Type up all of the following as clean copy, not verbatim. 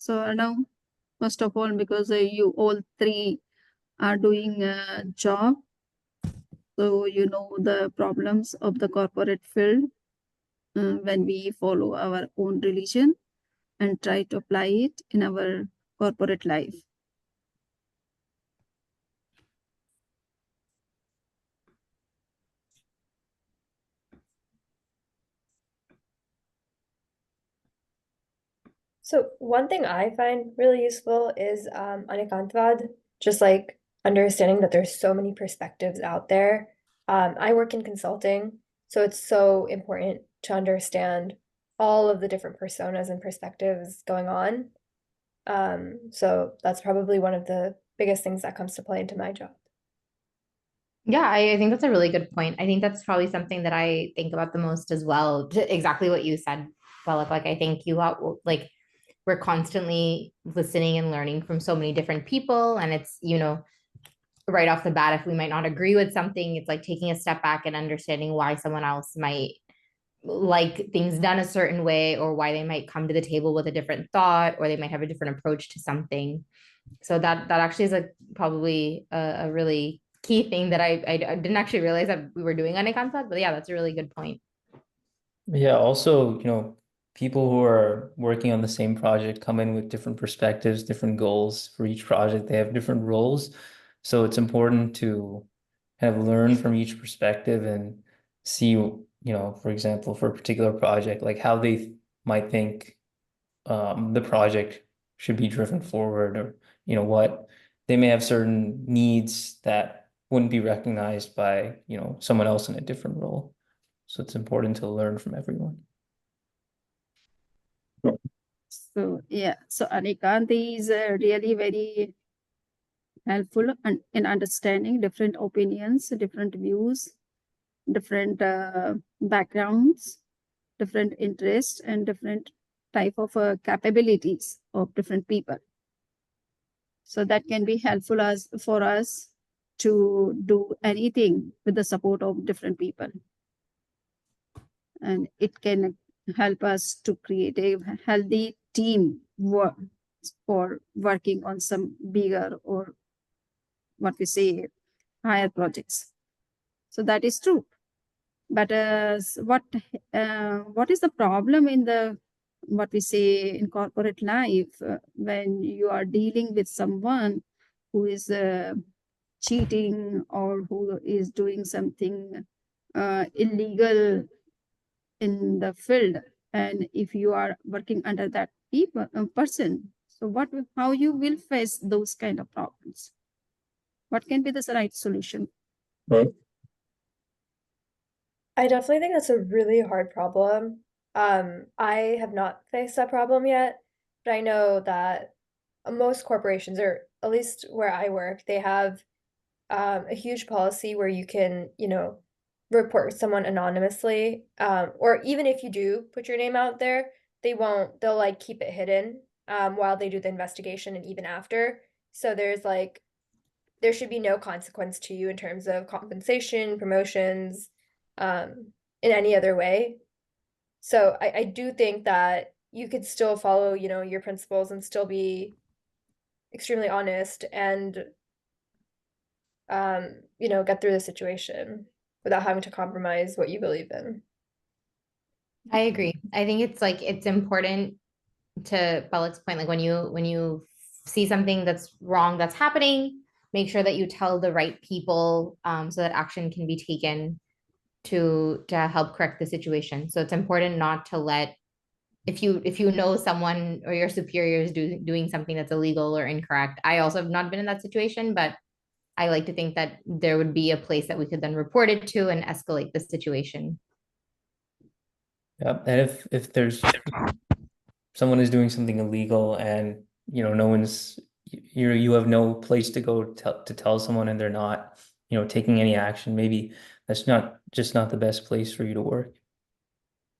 So now, first of all, because you all three are doing a job, so you know the problems of the corporate field when we follow our own religion and try to apply it in our corporate life. So one thing I find really useful is Anekantvad, just like understanding that there's so many perspectives out there. I work in consulting, so it's so important to understand all of the different personas and perspectives going on. So that's probably one of the biggest things that comes to play into my job. Yeah, I think that's a really good point. I think that's probably something that I think about the most as well. Exactly what you said, Philip. Like, I think you got like we're constantly listening and learning from so many different people, and it's right off the bat, if we might not agree with something, it's like taking a step back and understanding why someone else might like things done a certain way, or why they might come to the table with a different thought, or they might have a different approach to something. So that actually is probably a really key thing that I didn't actually realize that we were doing on a concept, but yeah, that's a really good point. Yeah, also, people who are working on the same project come in with different perspectives, different goals for each project. They have different roles. So it's important to kind of learn from each perspective and see, for example, for a particular project, like how they might think the project should be driven forward, or, what they may have certain needs that wouldn't be recognized by, someone else in a different role. So it's important to learn from everyone. So yeah, so Anikant is really very helpful in understanding different opinions, different views, different backgrounds, different interests, and different type of capabilities of different people. So that can be helpful as for us to do anything with the support of different people, and it can help us to create a healthy team work for working on some bigger, or what we say, higher projects. So that is true. But what is the problem in the, what we say, in corporate life when you are dealing with someone who is cheating, or who is doing something illegal in the field, and if you are working under that person, so how you will face those kind of problems? What can be the right solution? I definitely think that's a really hard problem. I have not faced that problem yet, but I know that most corporations, or at least where I work, they have a huge policy where you can, report someone anonymously. Or even if you do put your name out there, they'll like keep it hidden while they do the investigation and even after. So there should be no consequence to you in terms of compensation, promotions, in any other way. So I do think that you could still follow, your principles and still be extremely honest and get through the situation without having to compromise what you believe in. I agree. I think it's important to Bellick's point, like when you see something that's wrong that's happening, make sure that you tell the right people, so that action can be taken to help correct the situation. So it's important not to let, if you know someone or your superior is doing something that's illegal or incorrect. I also have not been in that situation, but I like to think that there would be a place that we could then report it to and escalate the situation. Yeah, and if there's someone is doing something illegal, and no one's, you have no place to go to tell someone, and they're not taking any action, maybe that's not the best place for you to work.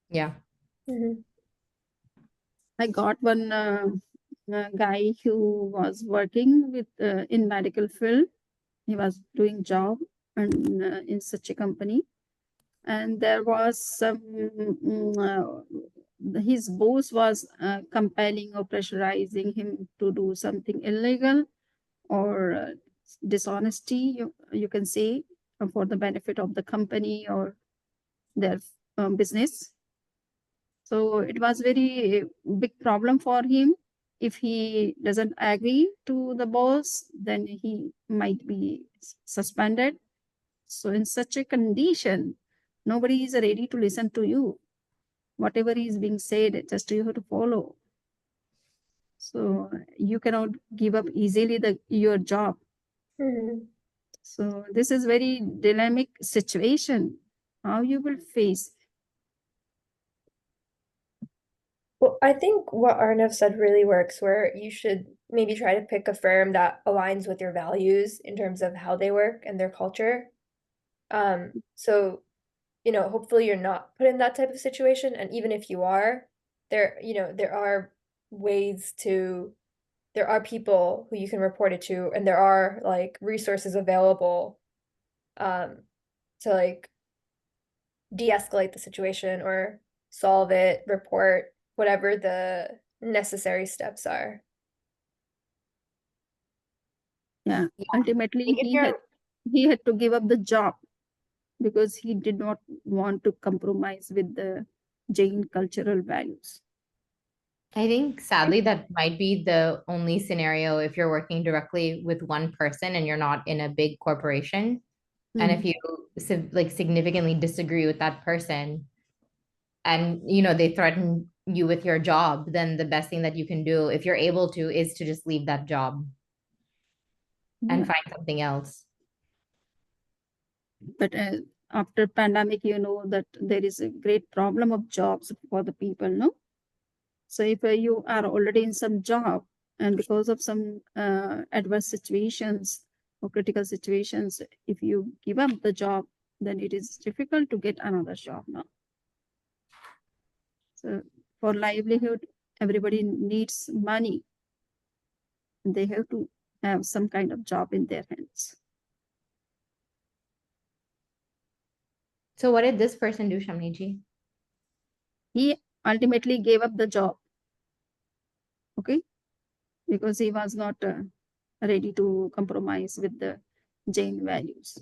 Yeah. Mhm. I got one guy who was working with in medical field. He was doing job and in such a company, and there was some his boss was compelling or pressurizing him to do something illegal or dishonesty, you can say, for the benefit of the company or their business. So it was very big problem for him. If he doesn't agree to the boss, then he might be suspended. So in such a condition, nobody is ready to listen to you. Whatever is being said, just you have to follow. So you cannot give up easily your job. Mhm. So this is very dynamic situation. How you will face. Well, I think what Arnav said really works, where you should maybe try to pick a firm that aligns with your values in terms of how they work and their culture. So, hopefully you're not put in that type of situation. And even if you are, there are ways there are people who you can report it to, and there are like resources available to like de-escalate the situation or solve it, report, whatever the necessary steps are. Yeah. Yeah. Ultimately, Like if you're he had to give up the job because he did not want to compromise with the Jain cultural values. I think sadly that might be the only scenario if you're working directly with one person and you're not in a big corporation. And if you like significantly disagree with that person and they threaten you with your job, then the best thing that you can do, if you're able to, is to just leave that job and Yeah. find something else. But after pandemic, you know that there is a great problem of jobs for the people, no? So if you are already in some job and because of some adverse situations or critical situations, if you give up the job, then it is difficult to get another job now. So for livelihood, everybody needs money. They have to have some kind of job in their hands. So what did this person do, Shamniji? He ultimately gave up the job. Okay, because he was not ready to compromise with the Jain values.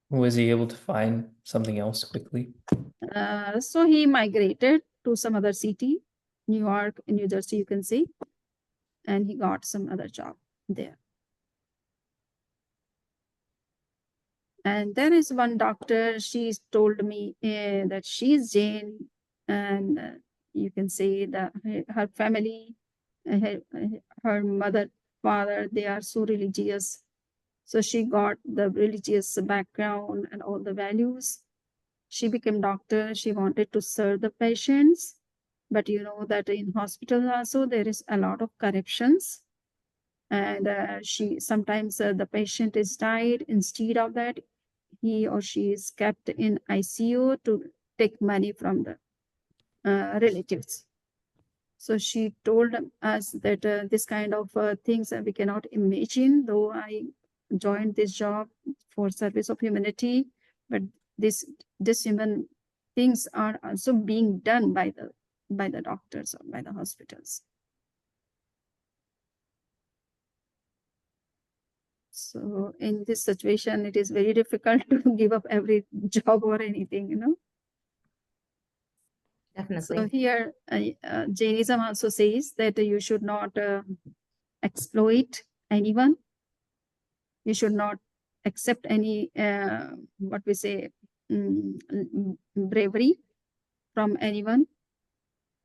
Was he able to find something else quickly? So he migrated to some other city, New York, New Jersey, you can say, and he got some other job there. And there is one doctor, she told me that she's Jain, and you can say that her family, her mother, father, they are so religious. So she got the religious background and all the values. She became doctor. She wanted to serve the patients. But you know that in hospitals also there is a lot of corruptions. And she sometimes the patient is died. Instead of that, he or she is kept in ICU to take money from the relatives. So she told us that this kind of things we cannot imagine, though I joined this job for service of humanity, but this human things are also being done by the doctors or by the hospitals. So in this situation, it is very difficult to give up every job or anything, you know. Definitely. So here, Jainism also says that you should not exploit anyone. You should not accept any, what we say, bravery from anyone.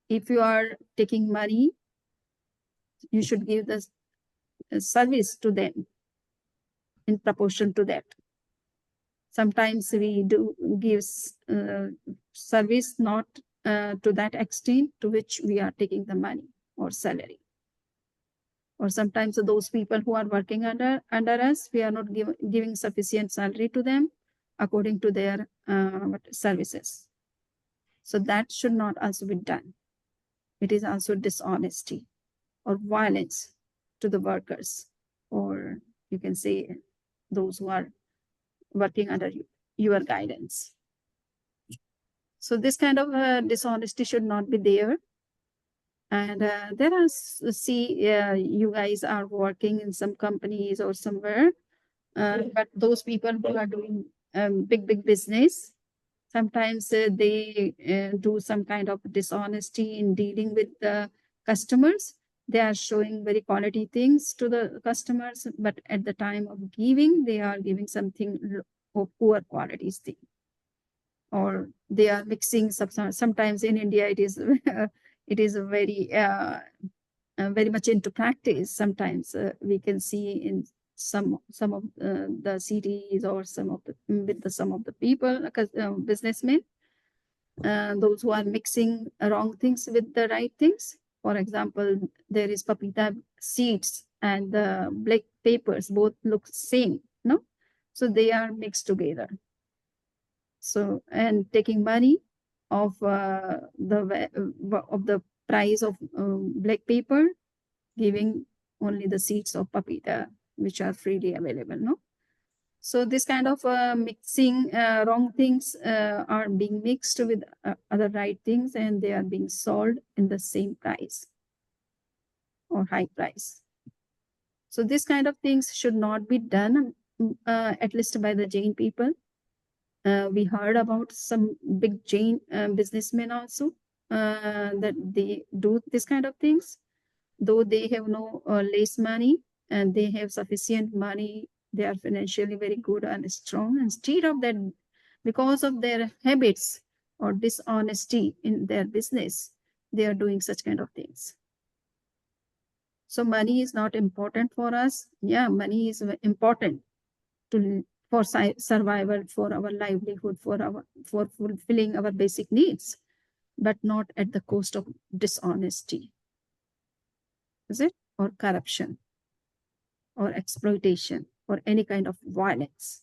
If you are taking money, you should give the service to them in proportion to that. Sometimes we do give service not to that extent to which we are taking the money or salary. Or sometimes those people who are working under us, we are not giving sufficient salary to them according to their services. So that should not also be done. It is also dishonesty or violence to the workers, or you can say those who are working under your guidance. So this kind of dishonesty should not be there. And there are, you guys are working in some companies or somewhere, but those people who are doing big business, sometimes they do some kind of dishonesty in dealing with the customers. They are showing very quality things to the customers, but at the time of giving, they are giving something of poor quality thing. Or they are mixing sometimes in India it is it is very much into practice. Sometimes we can see in some of the cities or some of the people, businessmen, those who are mixing wrong things with the right things. For example, there is papita seeds and the black papers, both look same, no? So they are mixed together. So, and taking money of the price of black paper, giving only the seeds of papita, which are freely available, no? So this kind of mixing wrong things are being mixed with other right things, and they are being sold in the same price or high price. So this kind of things should not be done, at least by the Jain people. We heard about some big Jain businessmen also, that they do this kind of things, though they have no less money and they have sufficient money. They are financially very good and strong. Instead of that, because of their habits or dishonesty in their business, they are doing such kind of things. So money is not important for us. Yeah, money is important for survival, for our livelihood, for fulfilling our basic needs, but not at the cost of dishonesty, is it? Or corruption, or exploitation, or any kind of violence.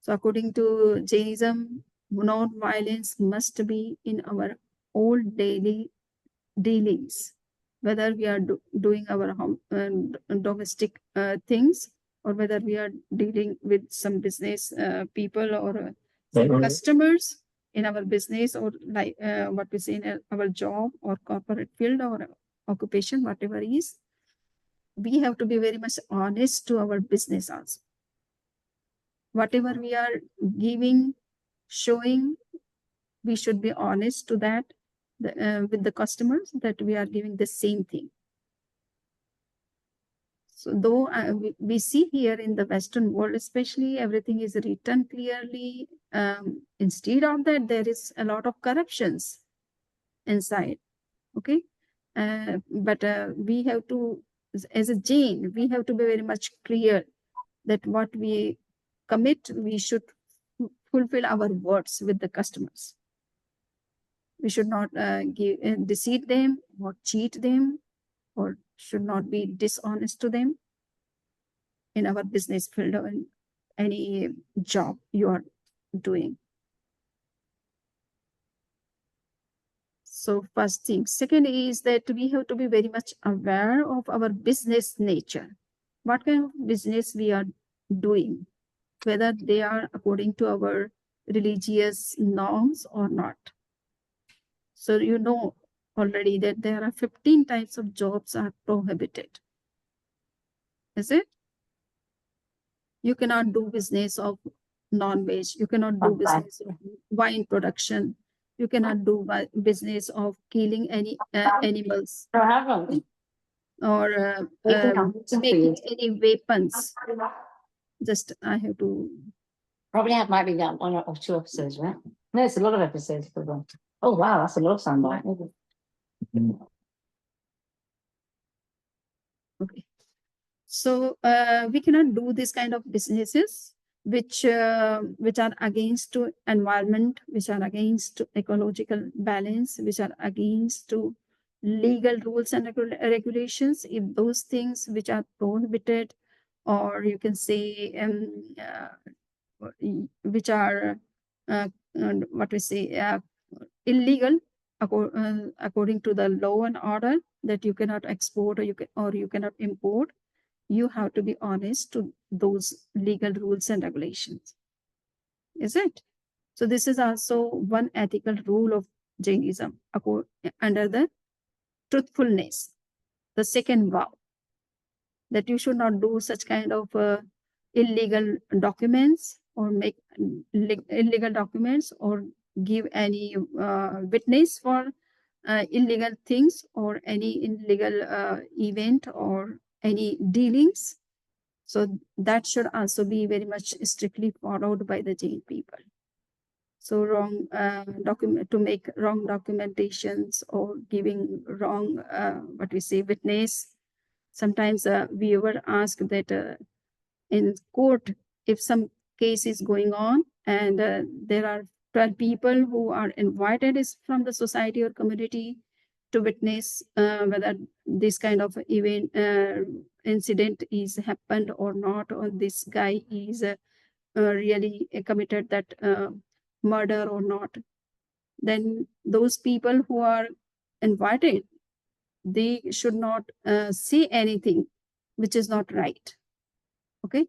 So according to Jainism, non-violence must be in our all daily dealings, whether we are doing our home, domestic things, or whether we are dealing with some business people or some customers in our business, or like what we say in our job or corporate field or occupation, whatever is. We have to be very much honest to our business also. Whatever we are giving, showing, we should be honest to that, with the customers, that we are giving the same thing. So though we see here in the Western world, especially, everything is written clearly. Instead of that, there is a lot of corruptions inside. Okay. But we have to, as a Jain, we have to be very much clear that what we commit, we should fulfill our words with the customers. We should not deceive them or cheat them, or should not be dishonest to them in our business field or in any job you are doing. So first thing. Second is that we have to be very much aware of our business nature. What kind of business we are doing, whether they are according to our religious norms or not. So you know already that there are 15 types of jobs are prohibited. Is it? You cannot do business of non-veg. You cannot do business of wine production. You cannot do business of killing any animals. Or making any weapons. Just I have to. Probably have might be that 1 or 2 episodes, right? No, it's a lot of episodes for them. Oh wow, that's a lot of soundbite. Okay. So we cannot do this kind of businesses which are against to environment, which are against to ecological balance, which are against to legal rules and regulations. If those things which are prohibited, or you can say which are what we say illegal according to the law and order, that you cannot export or you cannot import, you have to be honest to those legal rules and regulations. Is it? So this is also one ethical rule of Jainism under the truthfulness, the second vow, that you should not do such kind of illegal documents or make illegal documents or give any witness for illegal things or any illegal event or any dealings. So that should also be very much strictly followed by the Jain people. So wrong document to make wrong documentations or giving wrong what we say witness. Sometimes we were asked that in court, if some case is going on and there are 12 people who are invited is from the society or community to witness whether this kind of event incident is happened or not, or this guy is really committed that murder or not, then those people who are invited, they should not say anything which is not right, okay,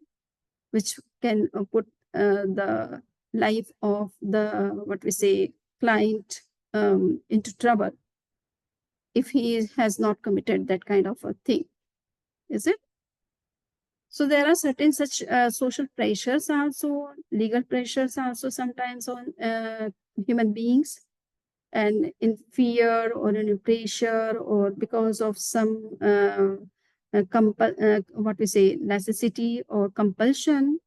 which can put the life of the what we say client into trouble if he has not committed that kind of a thing, is it? So there are certain such social pressures also, legal pressures also sometimes on human beings, and in fear or in pressure or because of some what we say necessity or compulsion.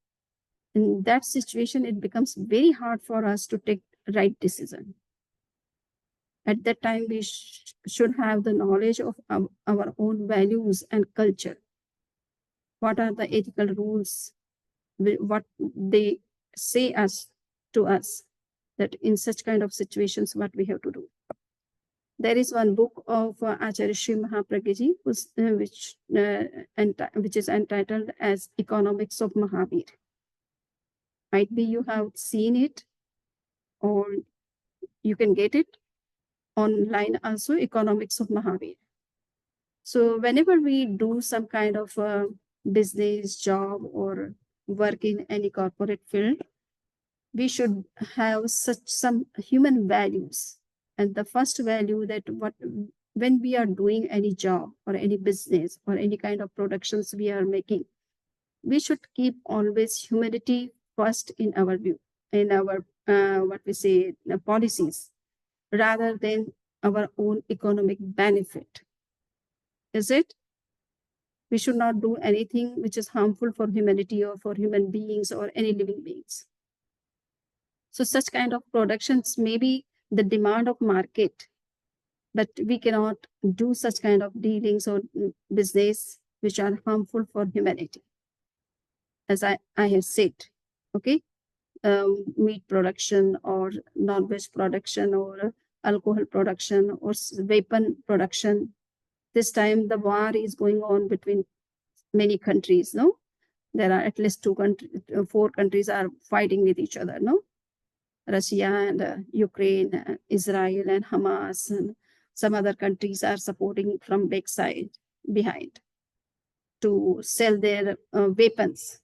In that situation, it becomes very hard for us to take right decision. At that time, we should have the knowledge of our own values and culture. What are the ethical rules? What they say us to us, that in such kind of situations, what we have to do. There is one book of Acharya Sri Mahapragyaji, which is entitled as Economics of Mahavir. Might be you have seen it, or you can get it online also, Economics of Mahavir. So whenever we do some kind of business, job, or work in any corporate field, we should have some human values. And the first value that when we are doing any job or any business or any kind of productions we are making, we should keep always humanity first in our view, in our what we say policies, rather than our own economic benefit. Is it? We should not do anything which is harmful for humanity or for human beings or any living beings. So such kind of productions may be the demand of market, but we cannot do such kind of dealings or business which are harmful for humanity. As I have said, okay, meat production or non-veg production or alcohol production or weapon production. This time the war is going on between many countries, no? There are at least 4 countries are fighting with each other, no? Russia and Ukraine, Israel and Hamas, and some other countries are supporting from backside, behind, to sell their weapons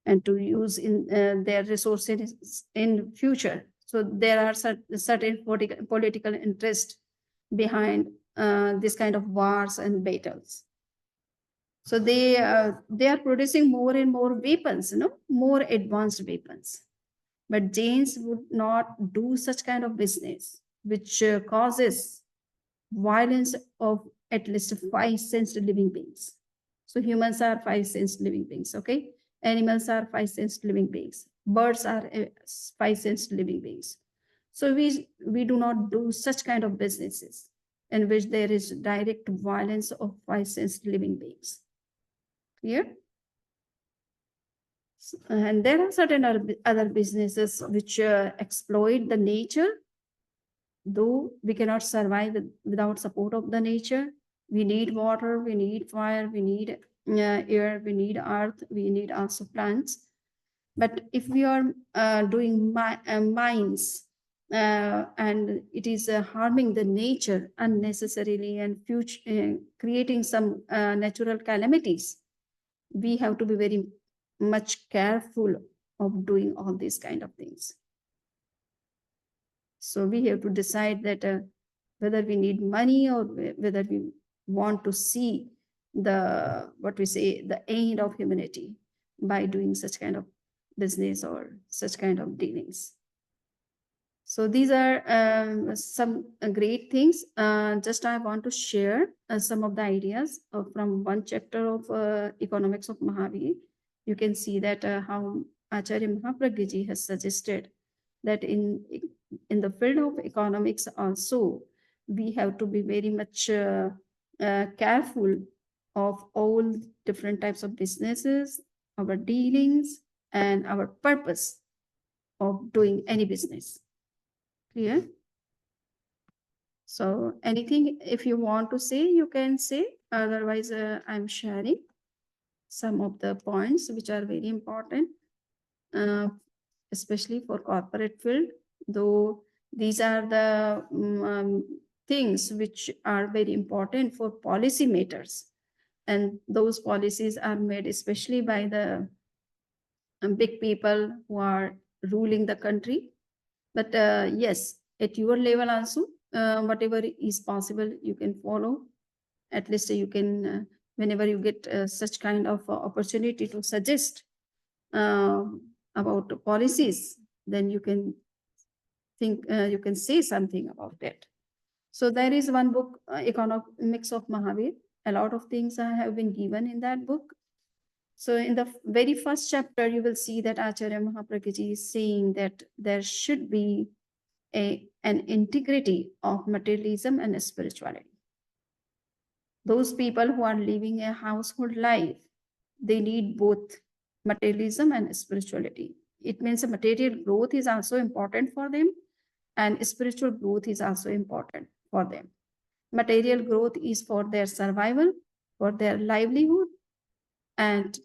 and to use in their resources in future. So there are certain political interest behind this kind of wars and battles. So they are producing more and more weapons, more advanced weapons. But Jains would not do such kind of business, which causes violence of at least 5 sensed living beings. So humans are 5 sensed living beings, okay? Animals are 5 sensed living beings. Birds are 5 sensed living beings. So we do not do such kind of businesses in which there is direct violence of 5 sensed living beings. Clear? And there are certain other businesses which exploit the nature. Though we cannot survive without support of the nature. We need water, we need fire, we need air, we need earth, we need also plants. But if we are doing mines and it is harming the nature unnecessarily and creating some natural calamities, we have to be very much careful of doing all these kind of things. So we have to decide that whether we need money or whether we want to see the, what we say, the end of humanity by doing such kind of business or such kind of dealings. So these are some great things. Just I want to share some of the ideas from one chapter of Economics of Mahavir. You can see that how Acharya Mahapragya ji has suggested that in the field of economics also, we have to be very much careful of all different types of businesses, our dealings, and our purpose of doing any business. Clear? So anything, if you want to say, you can say. Otherwise, I'm sharing some of the points which are very important, especially for corporate field, though these are the things which are very important for policy matters. And those policies are made especially by the big people who are ruling the country. But yes, at your level also, whatever is possible, you can follow. At least you can, whenever you get such kind of opportunity to suggest about policies, then you can think, you can say something about that. So there is one book, Economics of Mahavir. A lot of things have been given in that book. So in the very first chapter, you will see that Acharya Mahapragya ji is saying that there should be an integrity of materialism and spirituality. Those people who are living a household life, they need both materialism and spirituality. It means material growth is also important for them, and spiritual growth is also important for them. Material growth is for their survival, for their livelihood, and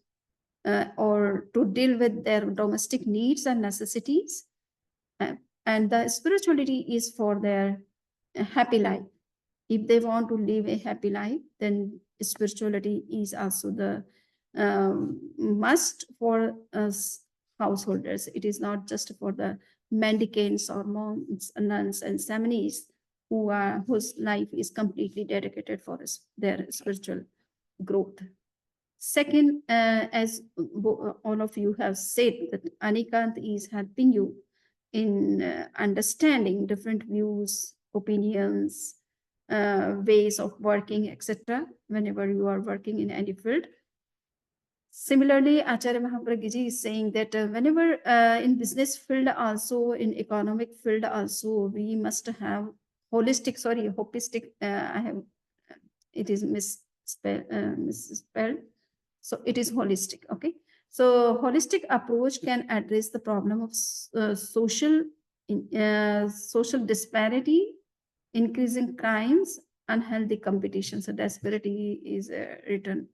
or to deal with their domestic needs and necessities. And the spirituality is for their happy life. If they want to live a happy life, then spirituality is also the must for us householders. It is not just for the mendicants or monks, nuns, and samanis whose life is completely dedicated for their spiritual growth. Second, as all of you have said, that Anikant is helping you in understanding different views, opinions, ways of working, etc., whenever you are working in any field. Similarly, Acharya Mahapragya ji is saying that whenever in business field also, in economic field also, we must have holistic, I have, it is misspelled. So it is holistic, okay? So holistic approach can address the problem of social disparity, increasing crimes, unhealthy competition. So disparity is written,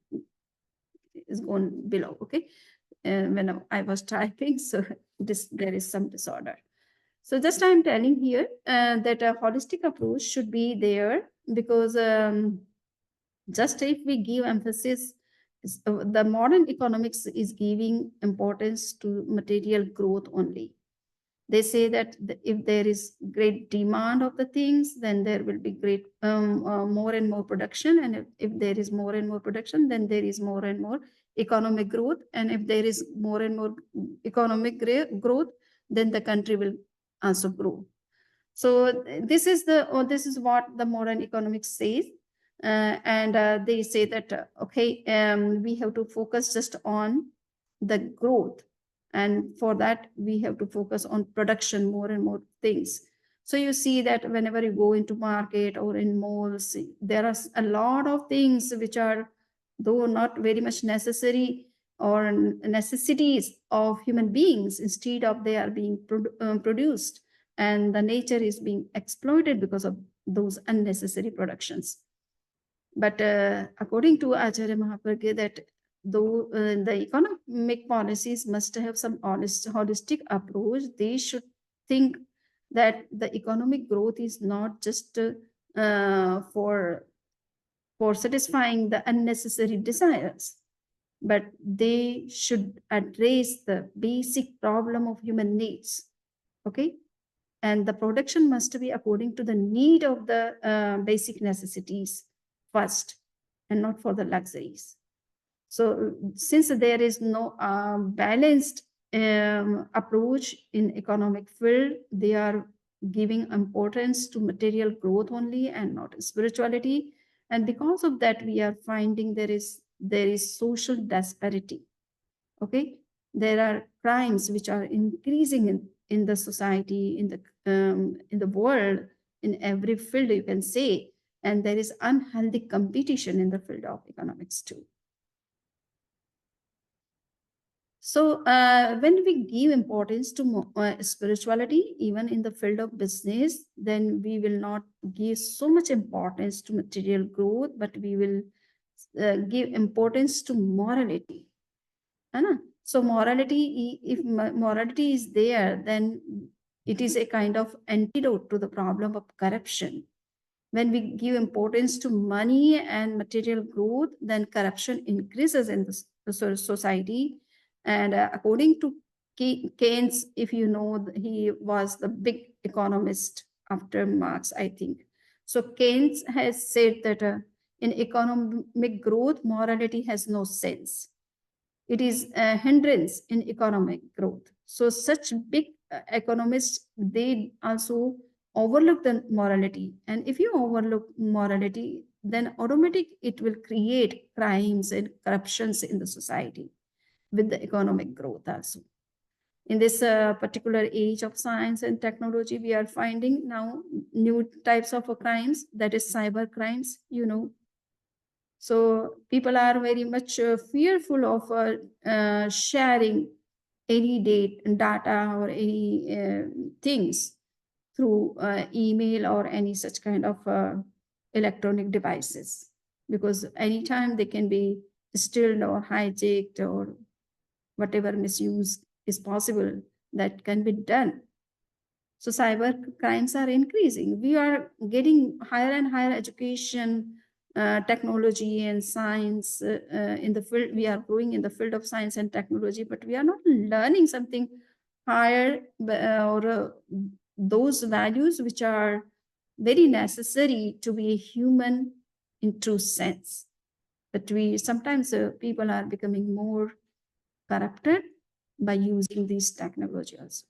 is gone below, okay? When I was typing, so there is some disorder. So just I'm telling here that a holistic approach should be there, because just if we give emphasis, the modern economics is giving importance to material growth only. They say that if there is great demand of the things, then there will be great more and more production, and if there is more and more production, then there is more and more economic growth, and if there is more and more economic growth, then the country will also grow. So this is what the modern economics says. And they say that, okay, we have to focus just on the growth. And for that, we have to focus on production, more and more things. So you see that whenever you go into market or in malls, there are a lot of things which are, though not very much necessary or necessities of human beings, instead of they are being produced, and the nature is being exploited because of those unnecessary productions. But according to Acharya Mahapragya, that though the economic policies must have some holistic approach, they should think that the economic growth is not just for satisfying the unnecessary desires, but they should address the basic problem of human needs. Okay, and the production must be according to the need of the basic necessities first, and not for the luxuries. So since there is no balanced approach in economic field, they are giving importance to material growth only and not spirituality. And because of that, we are finding there is social disparity. Okay, there are crimes which are increasing in the society, in the world, in every field you can say, and there is unhealthy competition in the field of economics too. So when we give importance to spirituality, even in the field of business, then we will not give so much importance to material growth, but we will give importance to morality. Anna? So morality, if morality is there, then it is a kind of antidote to the problem of corruption. When we give importance to money and material growth, then corruption increases in the society. And according to Keynes, if you know, he was the big economist after Marx, I think. So Keynes has said that in economic growth, morality has no sense. It is a hindrance in economic growth. So such big economists, they also overlook the morality. And if you overlook morality, then automatic it will create crimes and corruptions in the society with the economic growth also. In this particular age of science and technology, we are finding now new types of crimes, that is cyber crimes, you know. So people are very much fearful of sharing any data or any things through email or any such kind of electronic devices, because anytime they can be stolen or hijacked, or whatever misuse is possible that can be done. So cyber crimes are increasing. We are getting higher and higher education, technology and science in the field. We are growing in the field of science and technology, but we are not learning something higher or those values which are very necessary to be a human in true sense. But we sometimes people are becoming more corrupted by using these technologies.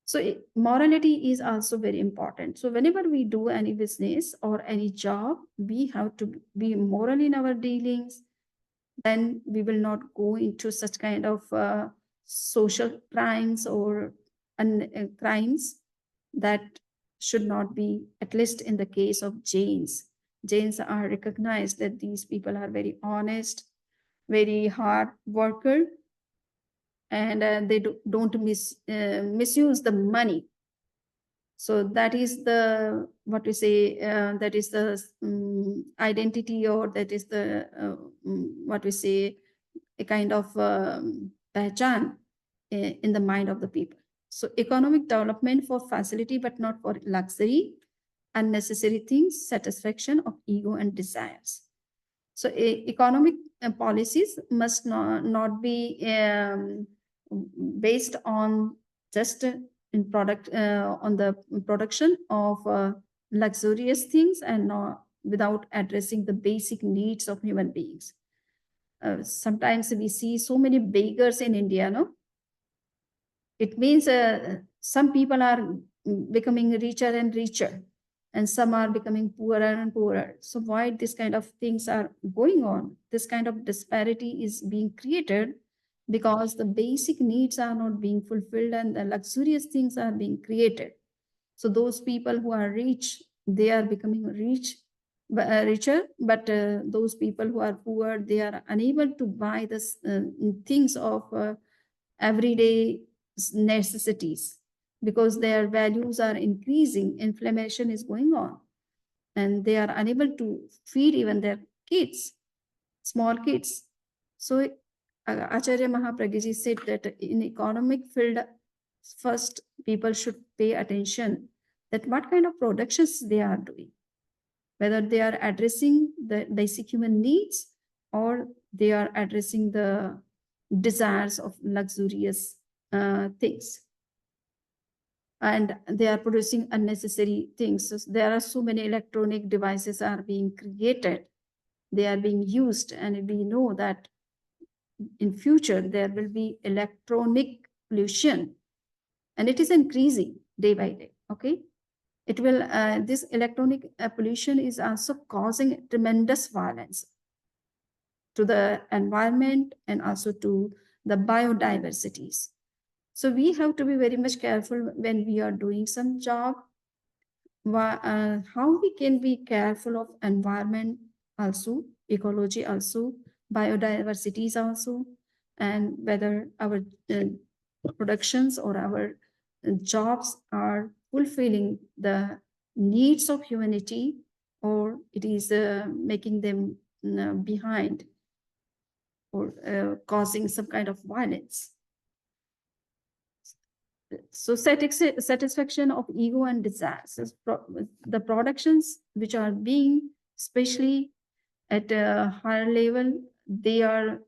So morality is also very important. So whenever we do any business or any job, we have to be moral in our dealings. Then we will not go into such kind of social crimes or crimes that should not be, at least in the case of Jains. Jains are recognized that these people are very honest, very hard worker, and they don't misuse the money. So that is the, what we say, that is the identity, or that is the, what we say, a kind of pehchan in the mind of the people. So economic development for facility, but not for luxury, unnecessary things, satisfaction of ego and desires. So economic policies must not be based on just in product on the production of luxurious things, and not without addressing the basic needs of human beings. Sometimes we see so many beggars in India, no? It means some people are becoming richer and richer, and some are becoming poorer and poorer. So why this kind of things are going on? This kind of disparity is being created because the basic needs are not being fulfilled and the luxurious things are being created. So those people who are rich, they are becoming richer, but those people who are poor, they are unable to buy the things of everyday necessities, because their values are increasing, inflammation is going on, and they are unable to feed even their kids, small kids. So Acharya Mahapragya said that in economic field, first people should pay attention that what kind of productions they are doing, whether they are addressing the basic human needs or they are addressing the desires of luxurious things. and they are producing unnecessary things. So there are so many electronic devices are being created, they are being used, and we know that in future there will be electronic pollution, and it is increasing day by day. Okay, it will this electronic pollution is also causing tremendous violence to the environment and also to the biodiversities. So we have to be very much careful when we are doing some job. How we can be careful of environment also, ecology also, biodiversities also, and whether our productions or our jobs are fulfilling the needs of humanity, or it is making them behind or causing some kind of violence. So satisfaction of ego and desires. The productions which are being, especially at a higher level, they are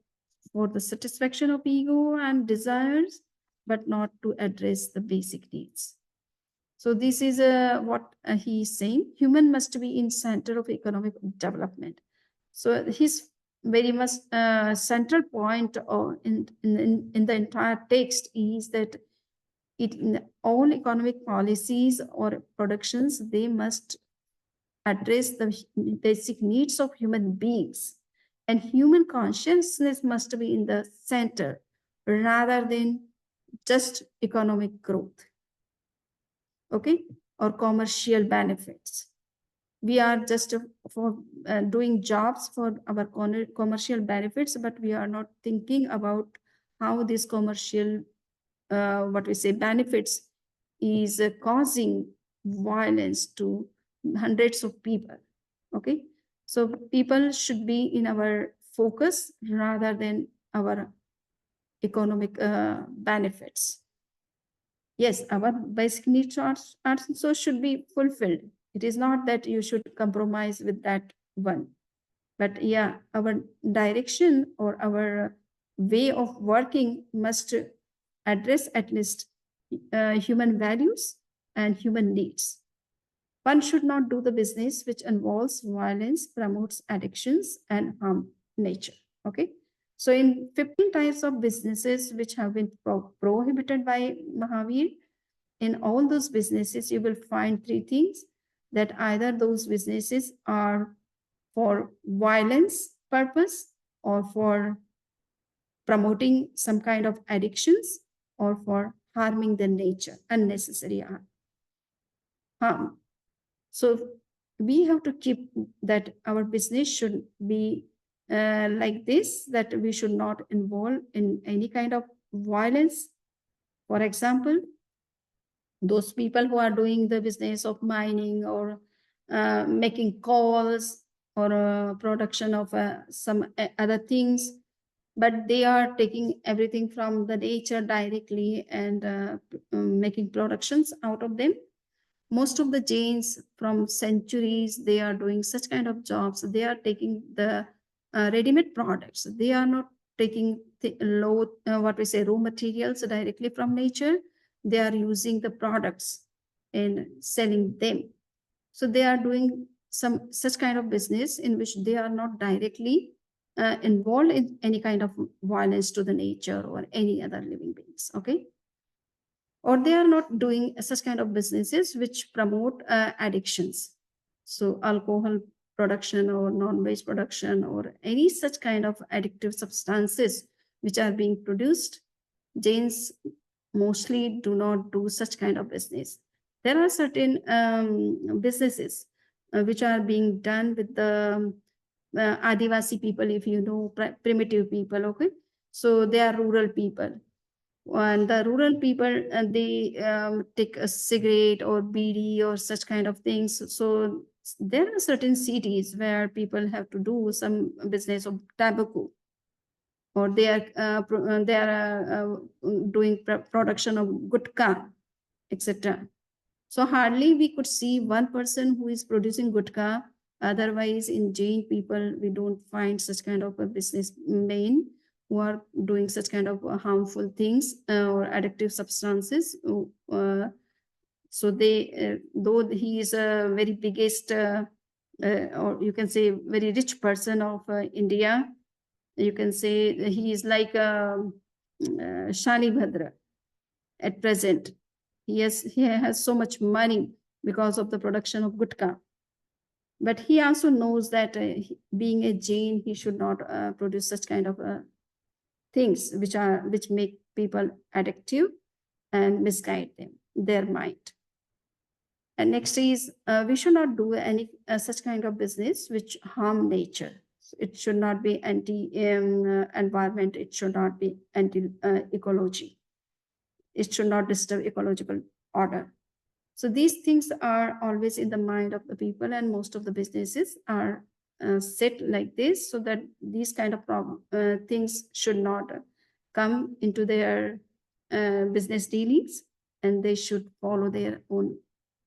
for the satisfaction of ego and desires, but not to address the basic needs. So this is what he is saying. Human must be in center of economic development. So his very much central point in the entire text is that in all economic policies or productions, they must address the basic needs of human beings, and human consciousness must be in the center rather than just economic growth, okay, or commercial benefits. We are just for doing jobs for our commercial benefits, but we are not thinking about how this commercial what we say benefits is causing violence to hundreds of people. Okay, so people should be in our focus rather than our economic benefits. Yes, our basic needs are so should be fulfilled. It is not that you should compromise with that one, but yeah, our direction or our way of working must address at least human values and human needs. One should not do the business which involves violence, promotes addictions, and harm nature. Okay. So, in 15 types of businesses which have been prohibited by Mahavir, in all those businesses, you will find three things: that either those businesses are for violence purpose, or for promoting some kind of addictions, or for harming the nature, unnecessary harm. So we have to keep that our business should be like this, that we should not involve in any kind of violence. For example, those people who are doing the business of mining or making calls or production of some other things, but they are taking everything from the nature directly and making productions out of them. Most of the Jains from centuries, they are doing such kind of jobs. They are taking the ready-made products. They are not taking the low, what we say, raw materials directly from nature. They are using the products and selling them. So they are doing some such kind of business in which they are not directly involved in any kind of violence to the nature or any other living beings. Okay, or they are not doing such kind of businesses which promote addictions. So alcohol production or non-veg production or any such kind of addictive substances which are being produced, Jains mostly do not do such kind of business. There are certain businesses which are being done with the Adivasi people, if you know, primitive people, okay? So they are rural people, and the rural people they take a cigarette or bidi or such kind of things. So there are certain cities where people have to do some business of tobacco, or they are doing production of gutka, etc. So hardly we could see one person who is producing gutka. Otherwise, in Jain people, we don't find such kind of a businessmen who are doing such kind of harmful things or addictive substances. So they, though he is a very biggest, or you can say very rich person of India, you can say he is like Shani Bhadra at present. He has so much money because of the production of gutka. But he also knows that being a Jain, he should not produce such kind of things which make people addictive and misguide their mind. And next is we should not do any such kind of business which harm nature. It should not be anti environment. It should not be anti ecology. It should not disturb ecological order. So these things are always in the mind of the people, and most of the businesses are set like this, so that these kind of things should not come into their business dealings, and they should follow their own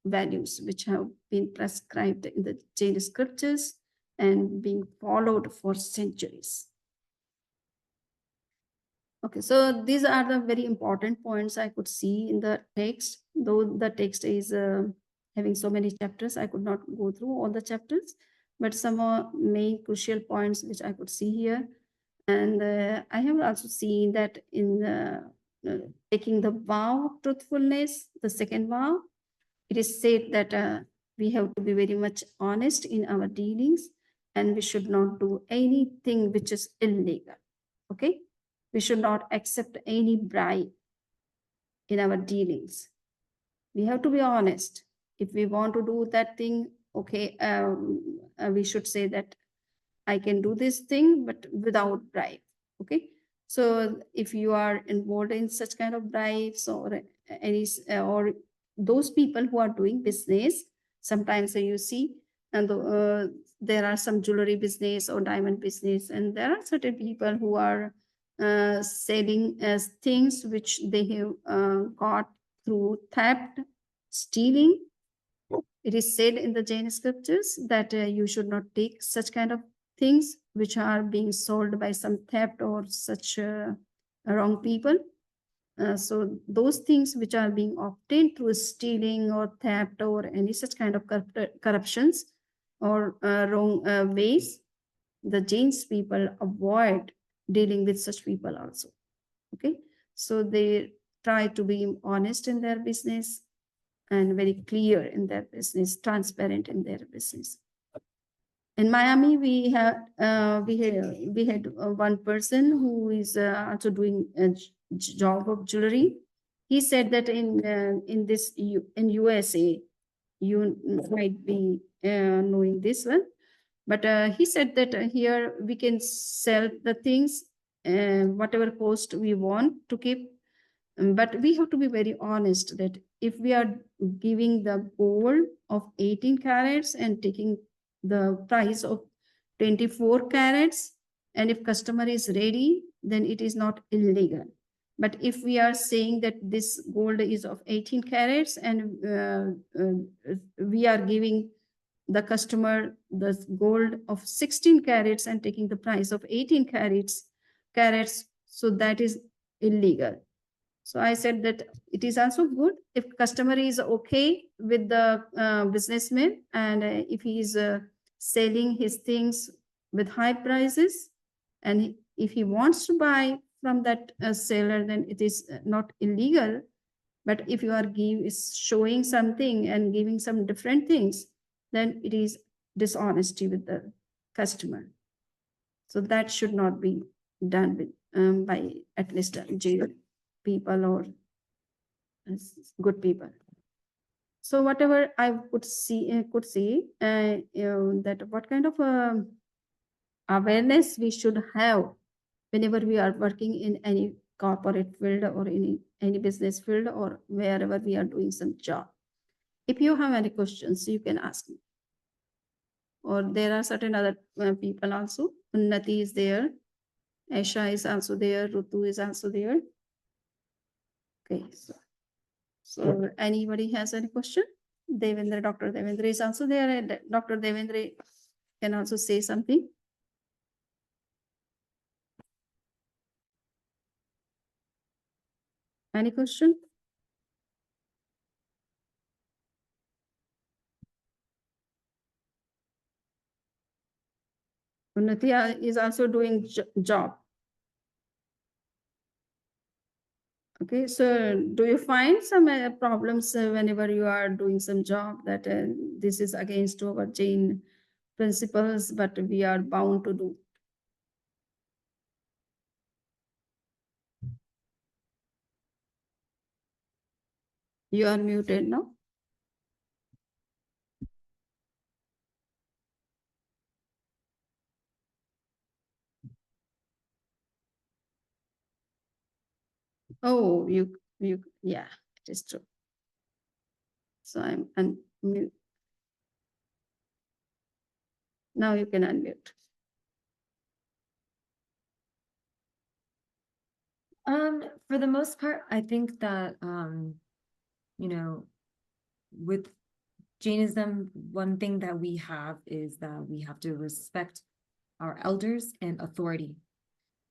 values, which have been prescribed in the Jain scriptures and being followed for centuries. Okay, so these are the very important points I could see in the text. Though the text is having so many chapters, I could not go through all the chapters, but some main crucial points which I could see here. And I have also seen that in taking the vow of truthfulness, the second vow, it is said that we have to be very much honest in our dealings, and we should not do anything which is illegal. Okay, we should not accept any bribe in our dealings. We have to be honest. If we want to do that thing, okay, we should say that I can do this thing, but without bribe. Okay. So if you are involved in such kind of bribes or any, or those people who are doing business, sometimes you see, and there are some jewelry business or diamond business, and there are certain people who are selling as things which they have got through theft, stealing. It is said in the Jain scriptures that you should not take such kind of things which are being sold by some theft or such wrong people. So those things which are being obtained through stealing or theft or any such kind of corruptions or wrong ways, the Jains people avoid dealing with such people also. Okay, so they try to be honest in their business and very clear in their business, transparent in their business. In Miami, we had one person who is also doing a job of jewelry. He said that in this in USA, you might be knowing this one, but he said that here we can sell the things whatever cost we want to keep. But we have to be very honest that if we are giving the gold of 18 carats and taking the price of 24 carats, and if customer is ready, then it is not illegal. But if we are saying that this gold is of 18 carats and we are giving the customer the gold of 16 carats and taking the price of 18 carats, so that is illegal. So I said that it is also good if customer is okay with the businessman, and if he is selling his things with high prices, and if he wants to buy from that seller, then it is not illegal. But if you are showing something and giving some different things, then it is dishonesty with the customer. So that should not be done with by at least jail people or good people. So whatever I could see, that what kind of awareness we should have whenever we are working in any corporate field or in any business field or wherever we are doing some job. If you have any questions, you can ask me. Or there are certain other people also. Unnati is there. Aisha is also there. Rutu is also there. Okay, so anybody has any question? Devendra, Dr. Devendra is also there, and Dr. Devendra can also say something. Any question? Unnati is also doing job. Okay, so do you find some problems whenever you are doing some job that this is against our Jain principles, but we are bound to do? You are muted now. Oh, yeah, it is true. So I'm unmute. Now you can unmute. For the most part, I think that, you know, with Jainism, one thing that we have is that we have to respect our elders and authority.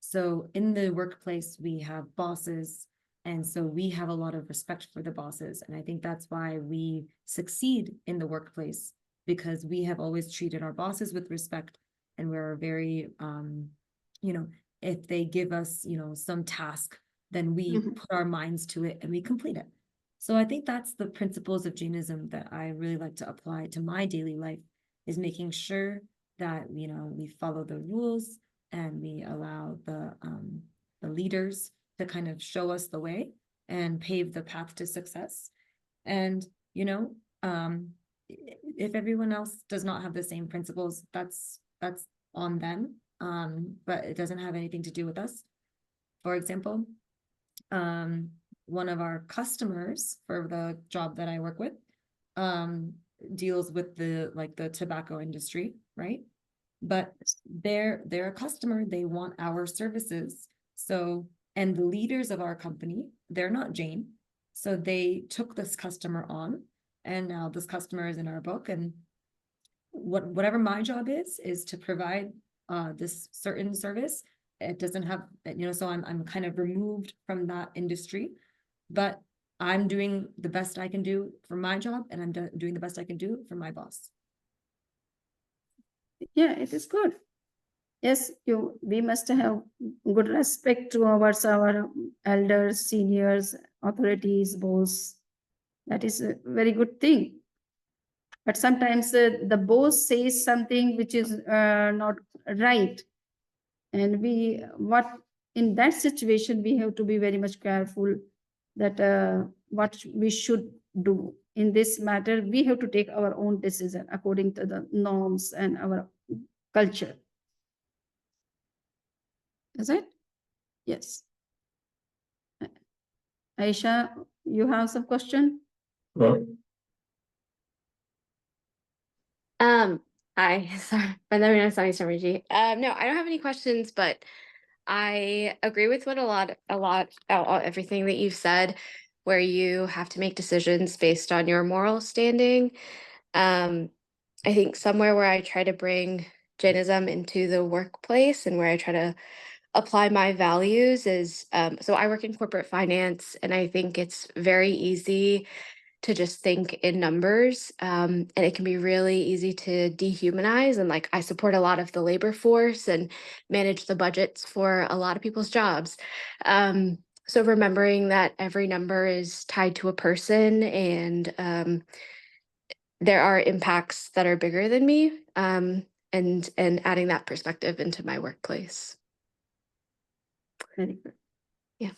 So in the workplace, we have bosses, and so we have a lot of respect for the bosses. And I think that's why we succeed in the workplace, because we have always treated our bosses with respect, and we're very, you know, if they give us, you know, some task, then we Mhm. put our minds to it and we complete it. So I think that's the principles of Jainism that I really like to apply to my daily life, is making sure that, you know, we follow the rules and we allow the leaders to kind of show us the way and pave the path to success. And, you know, if everyone else does not have the same principles, that's on them. But it doesn't have anything to do with us. For example, one of our customers for the job that I work with, deals with the tobacco industry, right? But they're a customer, they want our services. So, and the leaders of our company, they're not Jain. So they took this customer on, and now this customer is in our book. And whatever my job is to provide this certain service. It doesn't have, you know, so I'm kind of removed from that industry, but I'm doing the best I can do for my job, and I'm doing the best I can do for my boss. Yeah, it is good. Yes, we must have good respect towards our elders, seniors, authorities, boss. That is a very good thing. But sometimes the boss says something which is not right, and what in that situation we have to be very much careful that what we should do in this matter. We have to take our own decision according to the norms and our culture. Is it? Yes. Aisha, you have some question? Hi, sorry, my name is Samiji. No, I don't have any questions, but I agree with what everything that you've said, where you have to make decisions based on your moral standing. I think somewhere where I try to bring Jainism into the workplace and where I try to apply my values is, so I work in corporate finance, and I think it's very easy to just think in numbers. And it can be really easy to dehumanize. And like, I support a lot of the labor force and manage the budgets for a lot of people's jobs. So remembering that every number is tied to a person, and there are impacts that are bigger than me, and adding that perspective into my workplace. Very good. Yeah.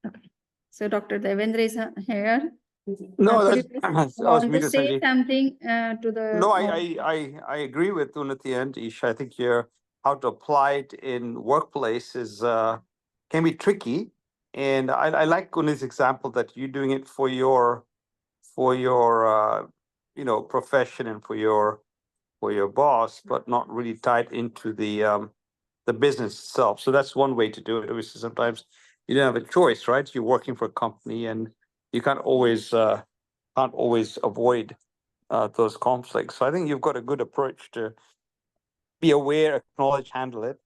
Okay. So Dr. Devendra is here. No, Could you that's, please I was want to muted, say Sanjay. something to the No, I agree with Unnati and Isha. I think how to apply it in workplace is can be tricky. And I like Unnati's example that you're doing it for your profession and for your boss, but not really tied into the business itself. So that's one way to do it. Obviously, sometimes you don't have a choice, right? You're working for a company, and you can't always avoid those conflicts. So I think you've got a good approach to be aware, acknowledge, handle it,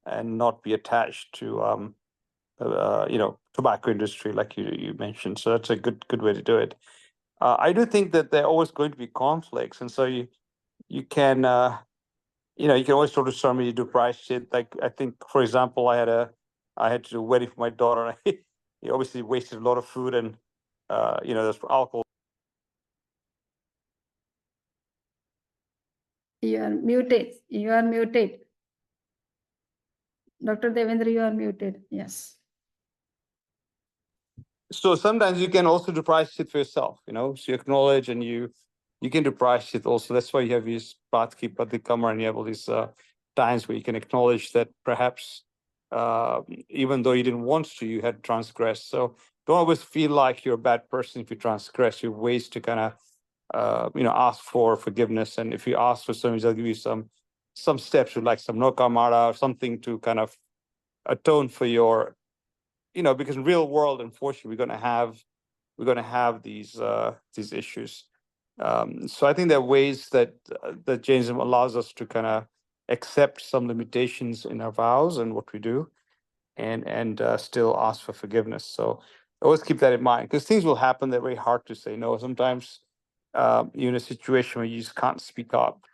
and not be attached to tobacco industry like you mentioned. So that's a good way to do it. I do think that there are always going to be conflicts, and so you can you can always talk to somebody to do price shit. Like, I think, for example, I had to do a wedding for my daughter. And he obviously wasted a lot of food, and there's alcohol. You are muted. You are muted. Dr. Devendra, you are muted. Yes. So sometimes you can also do price shit for yourself, so you acknowledge, and you can do price shit also. That's why you have these Patki Patikamar, and you have all these times where you can acknowledge that perhaps even though you didn't want to, you had transgressed. So don't always feel like you're a bad person if you transgress. You have ways to kind of ask for forgiveness. And if you ask for something, they'll give you some steps, like some no kamara or something to kind of atone for your, because in real world, unfortunately, we're going to have these issues. So I think there are ways that that Jainism allows us to kind of accept some limitations in our vows and what we do, and still ask for forgiveness. So always keep that in mind, because things will happen that are very hard to say no. Sometimes you're in a situation where you just can't speak up,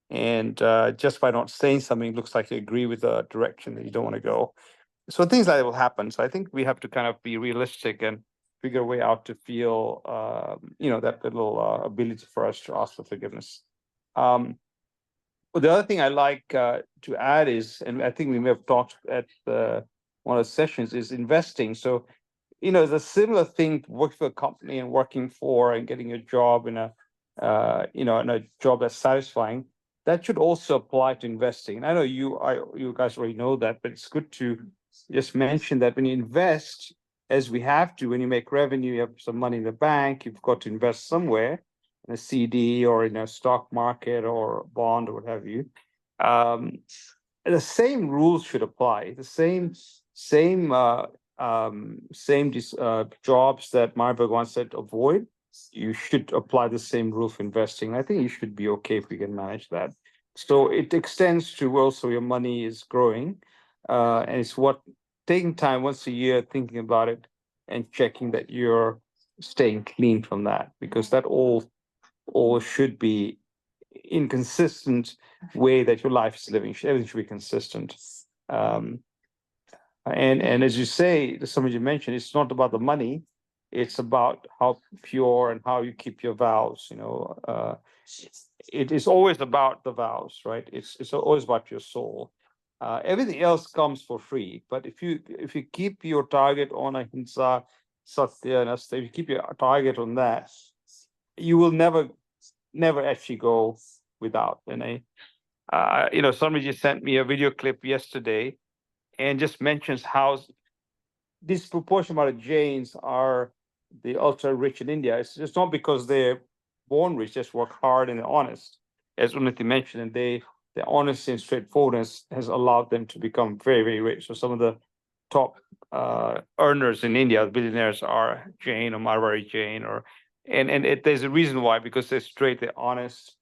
and just by not saying something, it looks like you agree with the direction that you don't want to go. So things like that will happen. So I think we have to kind of be realistic and figure a way out to feel, that little ability for us to ask for forgiveness. But the other thing I like to add is, and I think we may have talked at one of the sessions, is investing. So, it's a similar thing to work for a company and working for and getting a job in a job that's satisfying. That should also apply to investing. And I know you guys already know that, but it's good to just mention that when you invest, as we have to, when you make revenue, you have some money in the bank, you've got to invest somewhere in a CD or in a stock market or bond or what have you. The same rules should apply. The same jobs that Maharaj Bhagwan said avoid, you should apply the same rule for investing. I think you should be okay if we can manage that. So it extends to also your money is growing, and it's taking time once a year, thinking about it and checking that you're staying clean from that, because that all should be in consistent way that your life is living. Everything should be consistent. And as you say, somebody you mentioned, it's not about the money, it's about how pure and how you keep your vows. It is always about the vows, right? It's always about your soul. Everything else comes for free, but if you keep your target on ahimsa, satya, and asta, if you keep your target on that, you will never actually go without. And somebody just sent me a video clip yesterday and just mentions how disproportionate amount of Jains are the ultra rich in India. It's not because they're born rich, just work hard and they're honest. As Unnati mentioned, and their honesty and straightforwardness has allowed them to become very, very rich. So some of the top earners in India, billionaires, are Jain or Marwari Jain, there's a reason why, because they're straight, they're honest,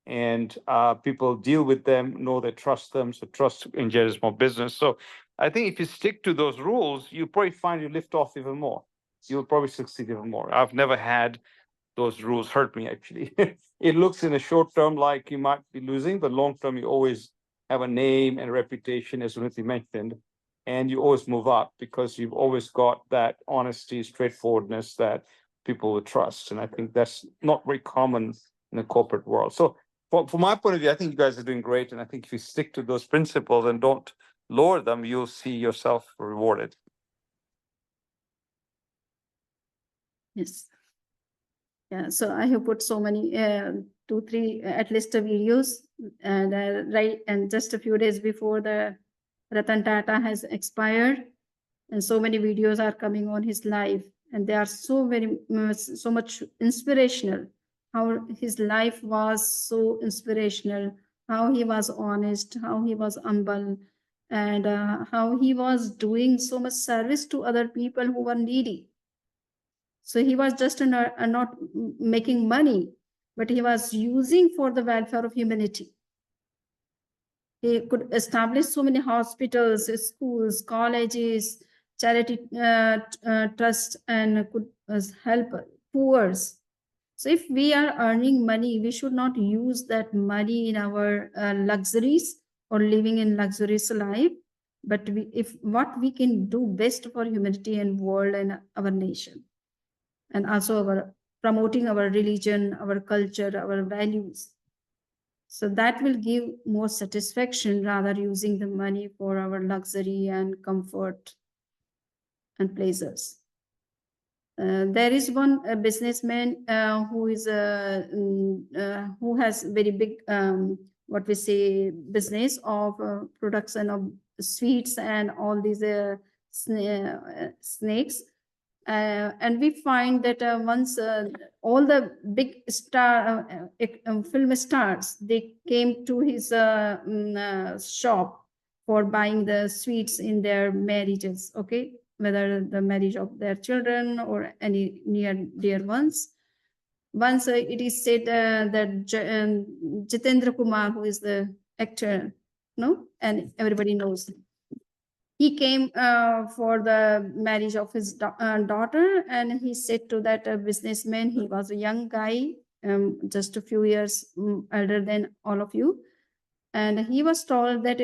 and people deal with them, know they trust them. So trust engenders more business. So I think if you stick to those rules, you probably find you lift off even more. You'll probably succeed even more. I've never had those rules hurt me, actually. It looks in the short term like you might be losing, but long term, you always have a name and reputation, as Unnati mentioned, and you always move up because you've always got that honesty, straightforwardness that people will trust. And I think that's not very common in the corporate world. So from my point of view, I think you guys are doing great. And I think if you stick to those principles and don't lower them, you'll see yourself rewarded. Yes. Yeah, so I have put so many, 2-3 at least videos, and right, and just a few days before the Ratan Tata has expired, and so many videos are coming on his life, and they are so much inspirational. How his life was so inspirational, how he was honest, how he was humble, and how he was doing so much service to other people who were needy. So he was just not making money, but he was using for the welfare of humanity. He could establish so many hospitals, schools, colleges, charity trusts, and could help poor. So if we are earning money, we should not use that money in our luxuries or living in luxurious life. But if what we can do best for humanity and world and our nation, and also our promoting our religion, our culture, our values. So that will give more satisfaction rather using the money for our luxury and comfort and pleasures. There is one businessman who is who has very big what we say business of production of sweets and all these snakes. And we find that once all the big film stars, they came to his shop for buying the sweets in their marriages, okay? Whether the marriage of their children or any near dear ones. Once it is said that Jitendra Kumar, who is the actor, no, and everybody knows, he came for the marriage of his daughter, and he said to that businessman, he was a young guy, just a few years elder than all of you, and he was told that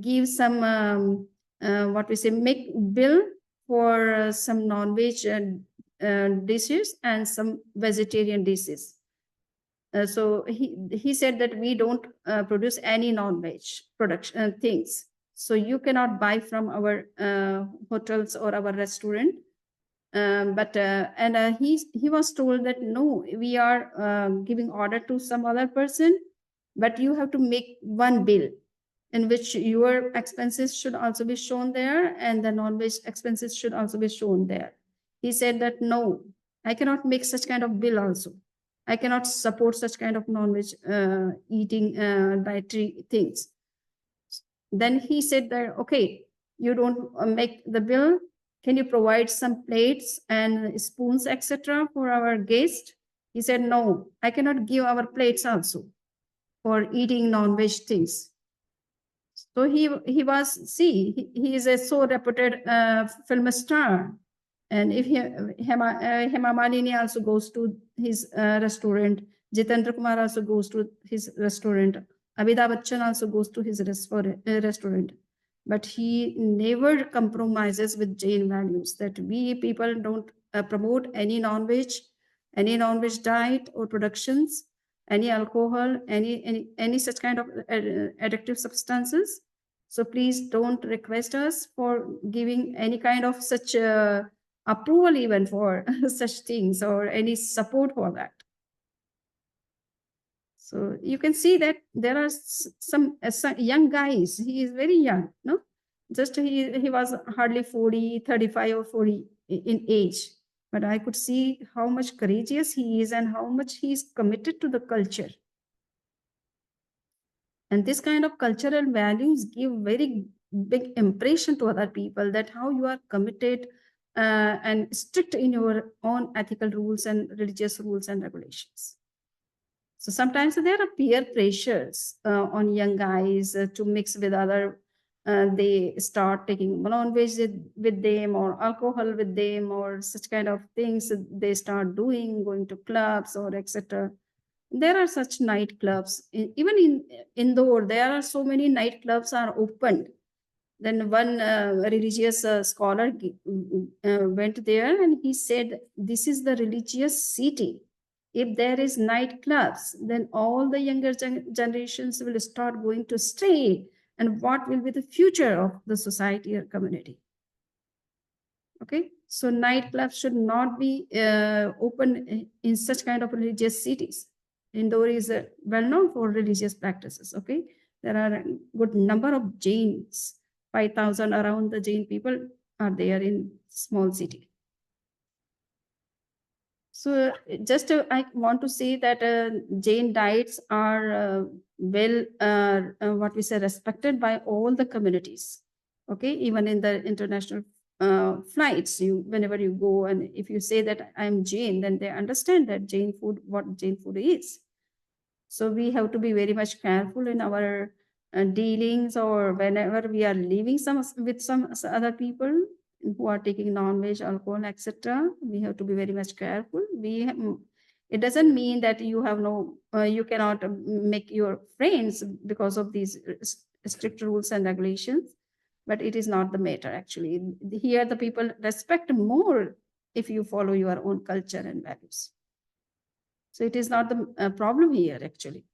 give some what we say, make bill for some non-veg dishes and some vegetarian dishes. So he said that we don't produce any non-veg production things. So you cannot buy from our hotels or our restaurant. He was told that no, we are giving order to some other person, but you have to make one bill in which your expenses should also be shown there and the non-veg expenses should also be shown there. He said that no, I cannot make such kind of bill also. I cannot support such kind of non-veg eating dietary things. Then he said that, okay, you don't make the bill. Can you provide some plates and spoons, etc. for our guest? He said, no, I cannot give our plates also for eating non-veg things. So he was, he is a so reputed film star. And if Hema Malini also goes to his restaurant, Jitendra Kumar also goes to his restaurant, Amitabh Bachchan also goes to his restaurant. But he never compromises with Jain values that we people don't promote any non-veg diet or productions, any alcohol, any such kind of addictive substances. So please don't request us for giving any kind of such approval even for such things or any support for that. So you can see that there are some young guys. He is very young, no? Just he was hardly 40, 35 or 40 in age. But I could see how much courageous he is and how much he is committed to the culture. And this kind of cultural values give very big impression to other people that how you are committed and strict in your own ethical rules and religious rules and regulations. So sometimes there are peer pressures on young guys to mix with other. They start taking non-veg with them or alcohol with them or such kind of things they start doing, going to clubs or etc. There are such nightclubs. Even in indoor, there are so many nightclubs are opened. Then one religious scholar went there and he said, this is the religious city. If there is nightclubs, then all the younger generations will start going to stray. And what will be the future of the society or community? Okay, so nightclubs should not be open in such kind of religious cities. Indore is well known for religious practices. Okay, there are a good number of Jains, 5,000 around the Jain people are there in small city. So just I want to say that Jain diets are well, what we say, respected by all the communities. Okay, even in the international flights, whenever you go and if you say that I'm Jain, then they understand that Jain food, what Jain food is. So we have to be very much careful in our dealings or whenever we are living with some other people who are taking non-veg, alcohol, etc. We have to be very much careful. It doesn't mean that you have no, you cannot make your friends because of these strict rules and regulations, but it is not the matter actually. Here the people respect more if you follow your own culture and values. So it is not the problem here actually.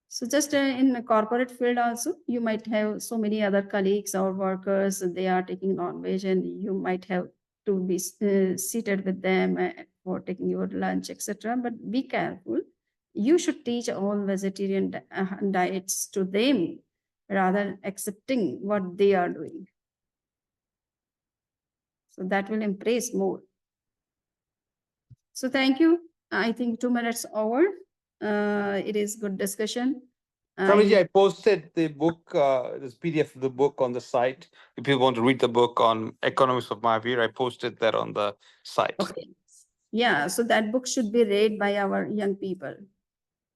So just in a corporate field also, you might have so many other colleagues or workers, they are taking non-veg, and you might have to be seated with them for taking your lunch, etc. But be careful. You should teach all vegetarian diets to them rather than accepting what they are doing. So that will impress more. So thank you. I think 2 minutes over. It is good discussion. Swamiji, I posted the book, this PDF of the book on the site. If people want to read the book on Economics of Mahavir, I posted that on the site. Okay. Yeah, so that book should be read by our young people,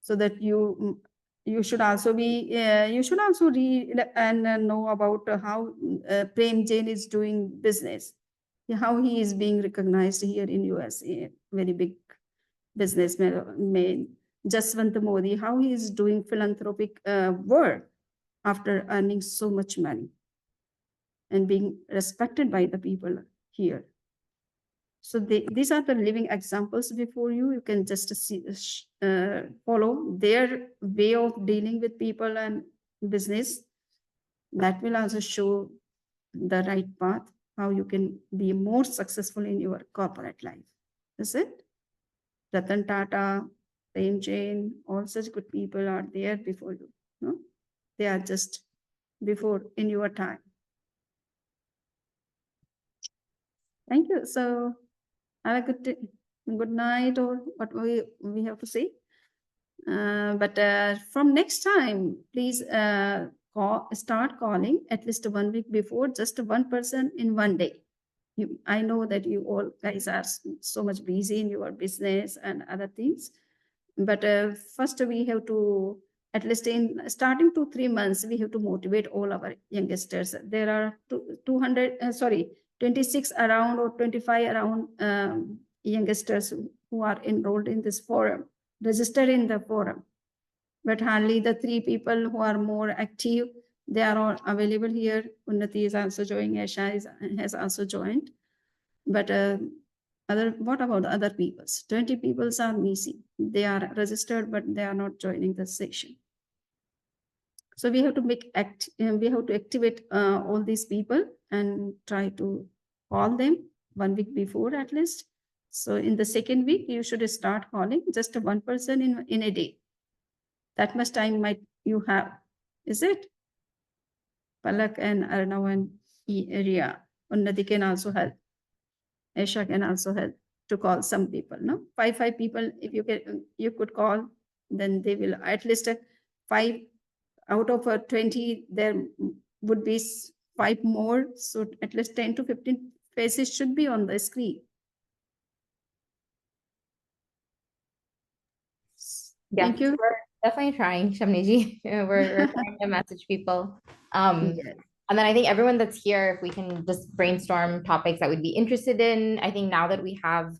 so that you should also be you should also read and know about how Prem Jain is doing business, how he is being recognized here in US, very big businessman. Jaswant Modi, how he is doing philanthropic work after earning so much money and being respected by the people here. So these are the living examples before you. You can just see, follow their way of dealing with people and business. That will also show the right path, how you can be more successful in your corporate life. Is it? Ratan Tata, Prem Jain, all such good people are there before you. No? They are just before in your time. Thank you. So have a good night, or what we have to say. But from next time, please start calling at least 1 week before, just one person in one day. I know that you all guys are so much busy in your business and other things, but first we have to, at least in starting 2-3 months, we have to motivate all our youngsters. There are 26 around or 25 around youngsters who are enrolled in this forum, registered in the forum, but hardly the 3 people who are more active, they are all available here. Unnati is also joining, Asha has also joined, but what about other peoples? 20 peoples are missing. They are registered, but they are not joining the session. So we have to we have to activate all these people and try to call them 1 week before at least. So in the second week, you should start calling just one person in a day. That much time might you have, is it? Palak and Arnav and Ria. Unnati can also help. Aisha can also help to call some people. No, five people. If you could call, then they will at least 5 out of 20. There would be 5 more. So at least 10 to 15 faces should be on the screen. Yeah, Thank you. we're definitely trying, Shamniji. We're trying to message people. Yes. And then I think everyone that's here, if we can just brainstorm topics that we'd be interested in. I think now that we have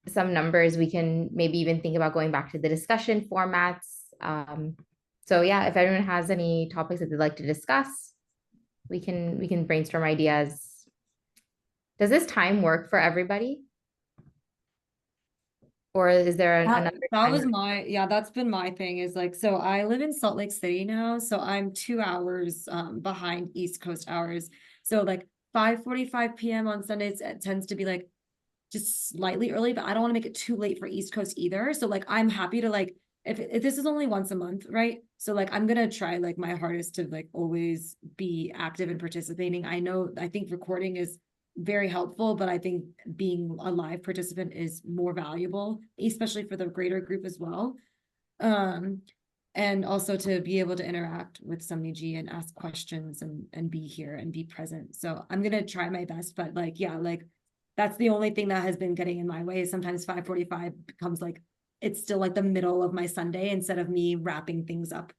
some numbers, we can maybe even think about going back to the discussion formats. So yeah, if everyone has any topics that they'd like to discuss, we can brainstorm ideas. Does this time work for everybody? Or is there another that was time? that's been my thing, is like, so I live in Salt Lake City now, so I'm 2 hours behind East Coast hours. So like 5:45 p.m. on Sundays, it tends to be like just slightly early, but I don't want to make it too late for East Coast either. So like I'm happy to like, if this is only once a month, right? So like I'm gonna try like my hardest to like always be active and participating. I think recording is very helpful, but I think being a live participant is more valuable, especially for the greater group as well. And also to be able to interact with Samniji and ask questions and be here and be present. So I'm gonna try my best, but like, yeah, like that's the only thing that has been getting in my way. Sometimes 5:45 becomes like, it's still like the middle of my Sunday instead of me wrapping things up.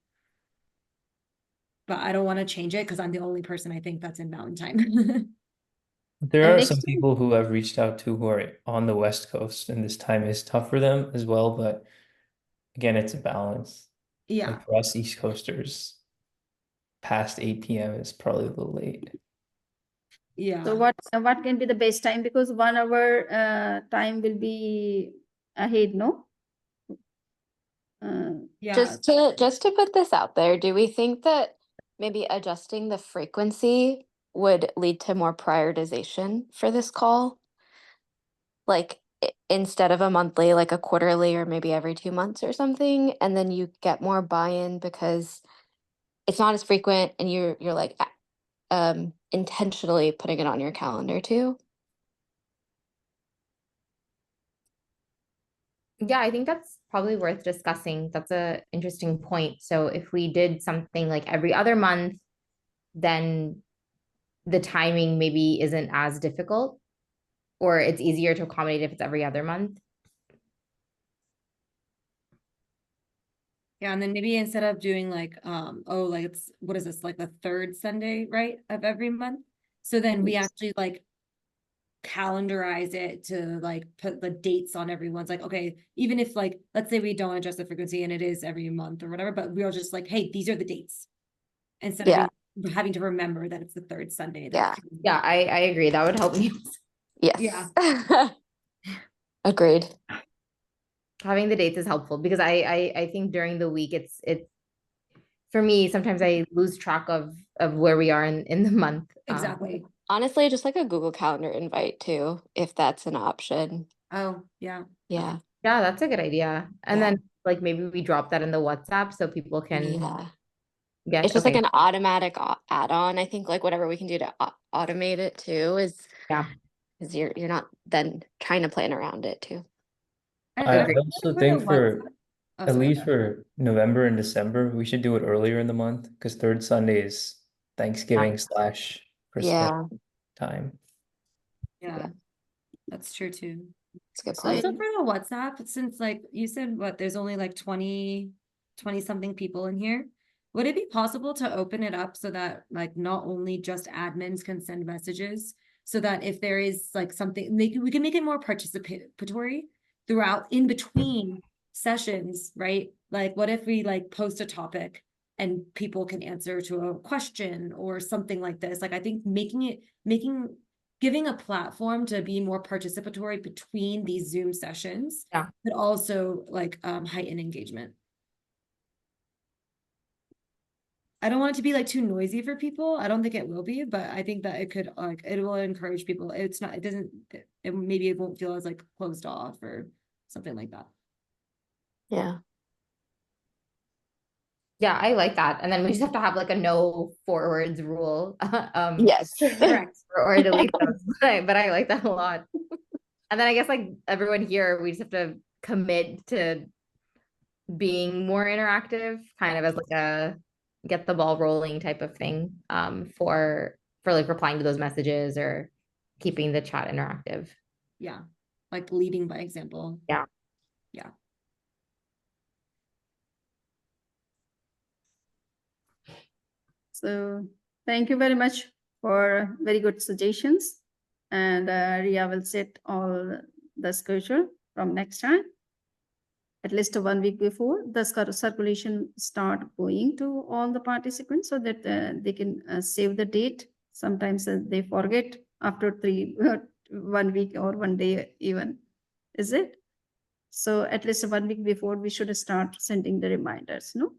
But I don't want to change it because I'm the only person I think that's in Mountain Time. There And are next some time, people who I've reached out to who are on the West Coast, and this time is tough for them as well. But again, it's a balance. Yeah, Like for us East Coasters, past 8 p.m. is probably a little late. yeah. so what can be the best time? Because 1 hour time will be ahead, no? Yeah, Just to put this out there, do we think that maybe adjusting the frequency would lead to more prioritization for this call? Like instead of a monthly, like a quarterly or maybe every 2 months or something, and then you get more buy-in because it's not as frequent and you're like intentionally putting it on your calendar too. Yeah, I think that's probably worth discussing. That's a interesting point. So if we did something like every other month, then the timing maybe isn't as difficult, or it's easier to accommodate if it's every other month. yeah, and then maybe instead of doing like, oh, like it's, what is this, like the third Sunday, right, of every month? So then we actually like calendarize it to like put the dates on everyone's like, okay, even if like, let's say we don't adjust the frequency and it is every month or whatever, but we're just like, hey, these are the dates. Instead Yeah. of having to remember that it's the third Sunday. Yeah. Yeah, I agree. That would help me. Yes. Yeah. Agreed. Having the dates is helpful because I think during the week it's for me, sometimes I lose track of where we are in the month. Exactly. Honestly, just like a Google Calendar invite too, if that's an option. Oh, yeah. Yeah. Yeah, that's a good idea. And Yeah. then like maybe we drop that in the WhatsApp so people can Yeah. get It's just like okay. an automatic add-on. I think like whatever we can do to automate it too is Yeah. because you're not then trying to plan around it too. And I Agreed. also put a think for WhatsApp- oh, at sorry. least for November and December, we should do it earlier in the month because third Sunday is Thanksgiving / Christmas Yeah. time. Yeah, that's true too. It's a good So point. Also for the WhatsApp, since like you said, what, there's only like 20 something people in here. Would it be possible to open it up so that like not only just admins can send messages, so that if there is like something, we can make it more participatory throughout in between sessions, right? Like what if we like post a topic and people can answer to a question or something like this? Like I think giving a platform to be more participatory between these Zoom sessions, Yeah. but also like heighten engagement. I don't want it to be like too noisy for people. I don't think it will be, but I think that it could like it will encourage people. It's not, it doesn't, maybe it won't feel as like closed off or something like that. Yeah. Yeah, I like that. And then we just have to have like a no forwards rule. Yes. Correct. or delete those. But I like that a lot. And then I guess like everyone here, we just have to commit to being more interactive, kind of as like a get the ball rolling type of thing. For like replying to those messages or keeping the chat interactive. Yeah. Like leading by example. Yeah. Yeah. So thank you very much for very good suggestions. And Ria will set all the schedule from next time. At least 1 week before the circulation start going to all the participants so that they can save the date. Sometimes they forget after 1 week or 1 day even, is it? So at least 1 week before we should start sending the reminders, no?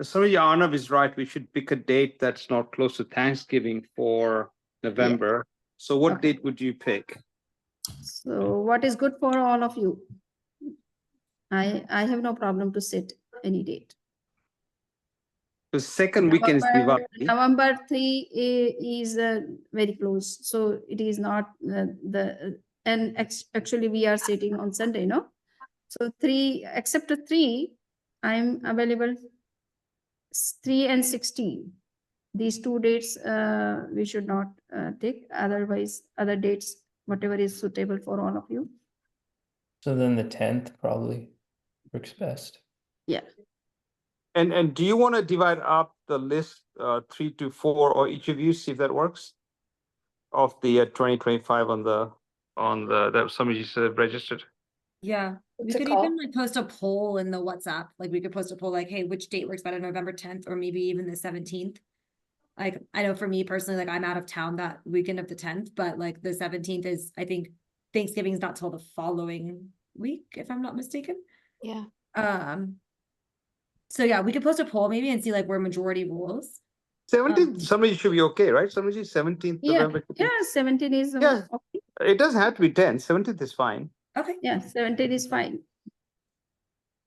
Sorry, Arnav is right. We should pick a date that's not close to Thanksgiving for November. So what Okay. date would you pick? So what is good for all of you? I have no problem to set any date. The second weekend is Diwali. November 3 is very close. So it is not and actually we are sitting on Sunday, no? So 3, except 3, I'm available 3 and 16. These 2 dates we should not take. Otherwise, other dates, whatever is suitable for all of you. So then the 10th probably works best. Yeah. And do you want to divide up the list 3 to 4, or each of you, see if that works? of the 2025 on the that somebody said registered. Yeah, we To could call. even like post a poll in the WhatsApp. Like we could post a poll like, hey, which date works better, November 10th or maybe even the 17th? Like, I know for me personally, like I'm out of town that weekend of the 10th, but like the 17th is, I think Thanksgiving's not till the following week, if I'm not mistaken. Yeah. So yeah, we could post a poll maybe and see like where majority rules. 17th, somebody should be okay, right? Somebody 17th Yeah, November. should be- yeah, 17 is Yeah. okay. It doesn't have to be 10. 17th is fine. Okay. Yeah, 17 is fine.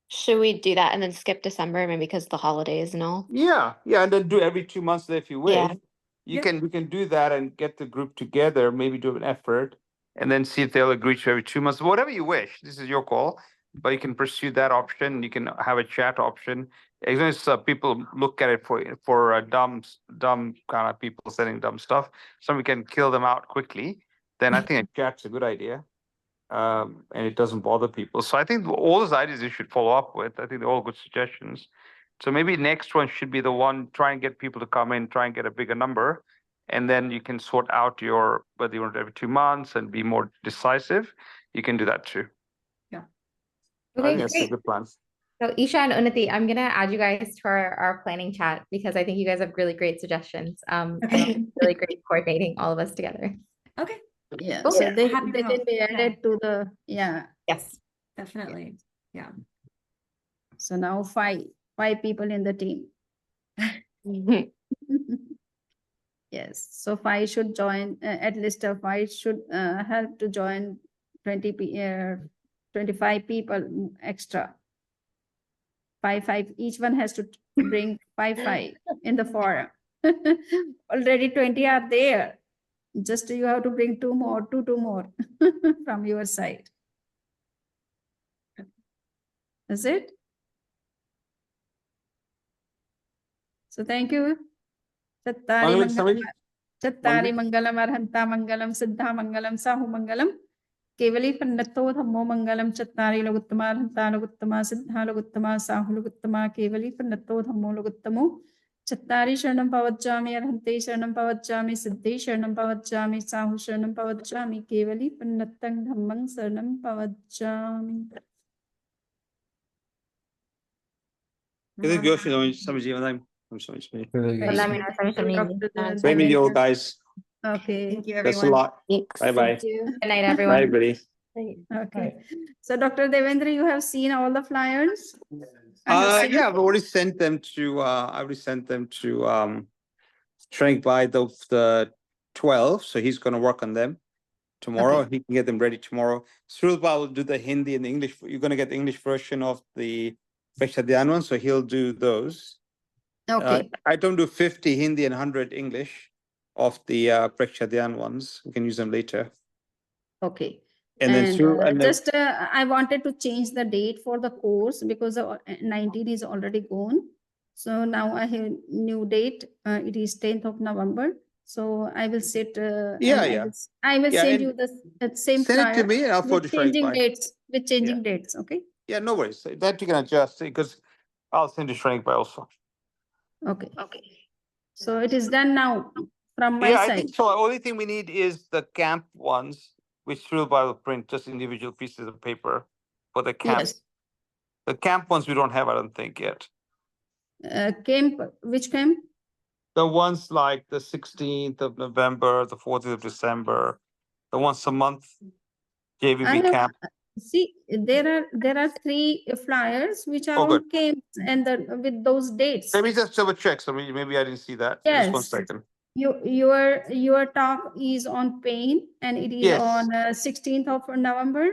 Should we do that and then skip December, maybe because the holidays and all? Yeah, yeah, and then do every 2 months if you wish. Yeah. We can do that and get the group together, maybe do an effort, and then see if they'll agree to every 2 months, whatever you wish. This is your call, but you can pursue that option. You can have a chat option. As long as people look at it for dumb kind of people sending dumb stuff, so we can kill them out quickly. Then I think a chat's a good idea. And it doesn't bother people. So I think all those ideas you should follow up with. I think they're all good suggestions. So maybe next one should be the one, try and get people to come in, try and get a bigger number. And then you can sort out whether you want it every 2 months and be more decisive. You can do that too. I Okay, think that's a great. good plan. So Isha and Unnati, I'm gonna add you guys to our planning chat because I think you guys have really great suggestions. Okay. Really great coordinating all of us together. Okay, Yeah, Cool. so Yeah, they happy to can help. be Yeah. added to the, yeah. Yes. definitely. Yeah. So now five people in the team. Yes, so 5 should join, at least 5 should help to join 25 people extra. 5, each one has to bring 5 in the forum. Already 20 are there. Just you have to bring 2 more from your side. Is it? So thank you. Chattari Mangalam, Mangalam. somebody? Chattari Mangalam Arhanta Mangalam Siddha Mangalam Sahu Mangalam Kevali Pandatto Dhammo Mangalam Chattari Loguttama Arhanta Loguttama Siddha Loguttama Sahu Loguttama Kevali Pandatto Dhammo Loguttamo Chattari Sharanam Pavajjami Arhante Sharanam Pavajjami Siddhi Sharanam Pavajjami Sahu Sharanam Pavajjami Kevali Pandattang Dhammang Sharanam Pavajjami. Is it Yoshi? Somebody, I'm sorry. Really good. Let me know if I'm showing you. Same in you guys. Okay. Thank you, That's a everyone. lot. Thanks. Bye bye. Thank you. Good night, Bye, everyone. everybody. Okay. So Dr. Devendra, you have seen all the flyers? I have seen Yeah, I've already sent them to Shrink by the 12th, so he's gonna work on them tomorrow. Okay. He can get them ready tomorrow. Srulpa will do the Hindi and the English. You're gonna get the English version of the Prekshadhyan one, so he'll do those. Okay. I don't do 50 Hindi and 100 English of the Prekshadhyan ones. We can use them later. Okay. And then Just I wanted to change the date for the course because 19 is already gone. So now I have new date. It is 10th of November. So I will set. I will send you the same send flyer it to me and I'll forward with to Shrink changing by. dates. With changing dates. Okay. Yeah, no worries. That you can adjust because I'll send you Shrink by also. Okay. Okay. So it is done now from my Yeah, I side. think so. The only thing we need is the camp ones, which Srulpa will print just individual pieces of paper for the camp. Yes. The camp ones we don't have, I don't think yet. Camp. Which camp? The ones like the 16th of November, the 4th of December, the once a month I JVB have- camp. See, there are 3 flyers which are Oh, on good. camps and with those dates. Let me just double check. So maybe I didn't see that. Just one Yes. second. Your talk is on pain and it is Yes. on 16th of November.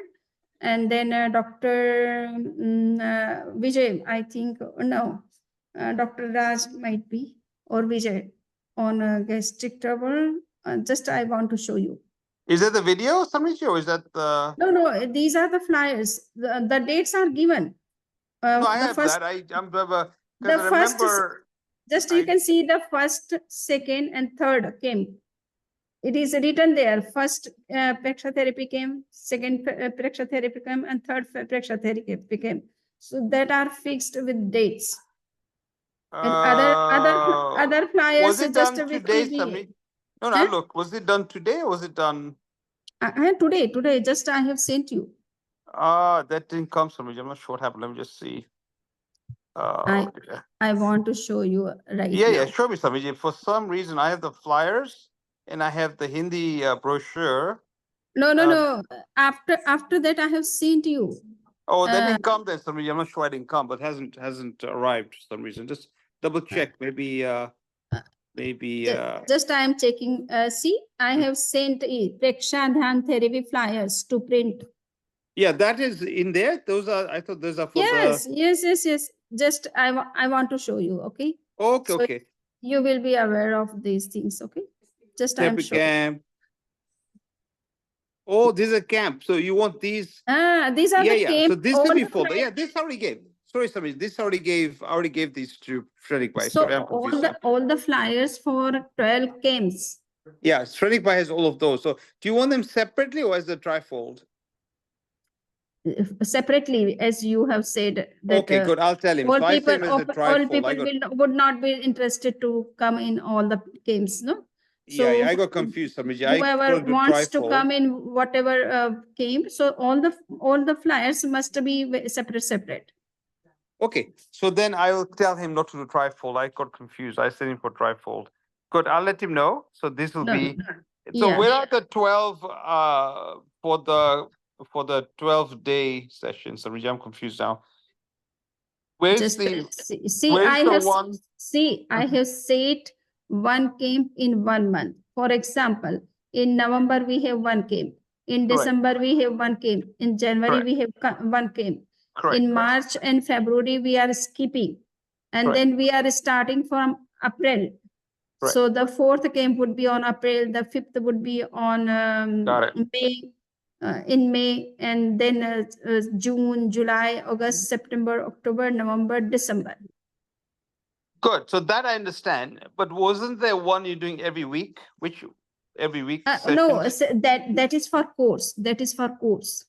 And then Dr. Vijay, I think, no, Dr. Raj might be, or Vijay on gastric trouble. Just I want to show you. Is that the video, Samiji, or is that the? No, these are the flyers. The dates are given. No, I the have first, that. I'm the because I first, remember. just you I- can see the first, second, and third camp. It is written there. First Preksha therapy camp, second Preksha therapy camp, and third Preksha therapy camp. So that are fixed with dates. And other flyers Was it just done with today, EVA. Samiji? No, no, look, was it done today or was it done? Today, just I have sent you. That didn't come from me. I'm not sure what happened. Let me just see. I Yeah. I want to show you right Yeah, now. show me some. For some reason, I have the flyers and I have the Hindi brochure. No, no, Uh, no. After that, I have sent you. Oh, that Uh, didn't come then. Some reason. I'm not sure I didn't come, but hasn't arrived for some reason. Just double check. Maybe maybe just I am checking. See, I have sent it. Preksha Dhyan Therapy flyers to print. yeah, that is in there. Those are, I thought those are for Yes. Just I want to show you. Okay. Okay, So okay. you will be aware of these things. Okay. Just I am Therapy showing. camp. Oh, this is a camp. So you want these? These are the Yeah. camp. So this all will be the for flyers. yeah. This already gave. Sorry, this already gave. I already gave these to Shrenik Bhai. So Sorry, I'm confused. now. all the flyers for 12 camps. Yeah, Shrenik Bhai has all of those. So do you want them separately or as the trifold? Separately, as you have said that Okay, good. I'll tell him. all So I people say him as the all trifold. people would not be interested to come in all the games, no? So Yeah, I got confused, Samiji. I whoever told him to wants to trifold. come in whatever game, so all the flyers must be separate. Okay, so then I will tell him not to do trifold. I got confused. I sent him for trifold. Good, I'll let him know. So this will No, be. So yeah. where are the 12 for the 12-day session? Samiji, I'm confused now. Where's Just the see where's I the have one? I have set one camp in 1 month. For example, in November we have one camp, in Correct. December we have one camp, in January Correct. we have one camp, Correct. in March and February we are skipping, and Correct. then we are starting from April. Correct. So the fourth camp would be on April, the fifth would be on Got it. May, in May, and then June, July, August, September, October, November, December. Good. So that I understand. But wasn't there one you're doing every week? Which every week? No, sessions? that is for course. That is for course.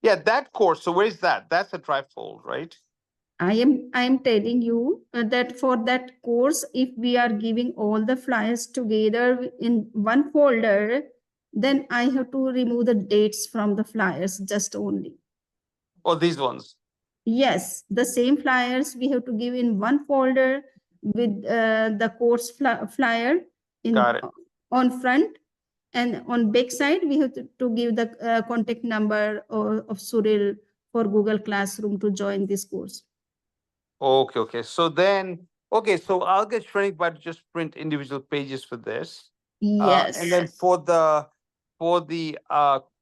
Yeah, that course. So where's that? That's a trifold, right? I am telling you that for that course, if we are giving all the flyers together in one folder, then I have to remove the dates from the flyers just only. Or these ones? Yes, the same flyers we have to give in one folder with the course flyer in Got it. on front, and on back side we have to give the contact number of Suril for Google Classroom to join this course. Okay, okay. So then, okay, so I'll get Shrenik Bhai to just print individual pages for this. Yes. And then for the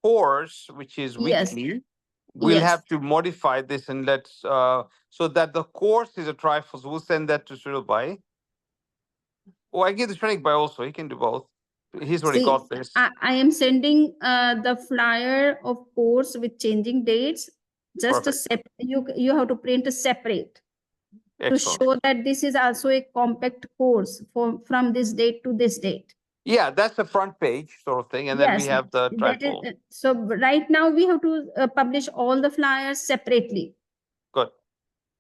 course, which is Yes. weekly, we'll Yes. have to modify this and let's so that the course is a trifold. So we'll send that to Shrenik Bhai. Oh, I give the Shrenik Bhai also. He can do both. He's already See, got this. I am sending the flyer of course with changing dates. Just Perfect. you have to print a separate to Excellent. show that this is also a compact course from this date to this date. Yeah, that's the front page sort of thing. And then we Yes, have the that is trifold. so. Right now we have to publish all the flyers separately. Good.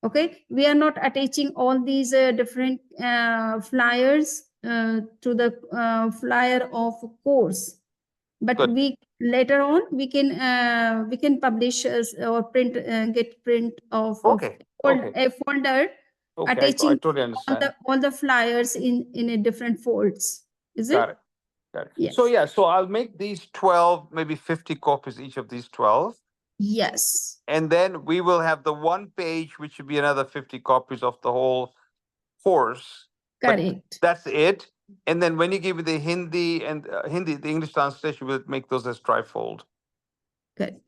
Okay, we are not attaching all these different flyers to the flyer of course, but Good. we later on we can publish or print get print of Okay. Okay. a folder Okay. I attaching totally understand. all the flyers in a different folds. Is Got it? it. Got it. Yes. So yeah, so I'll make these 12, maybe 50 copies each of these 12. Yes. And then we will have the one page, which should be another 50 copies of the whole course. But Correct. that's it. And then when you give me the Hindi and the English translation, we'll make those as trifold. Good.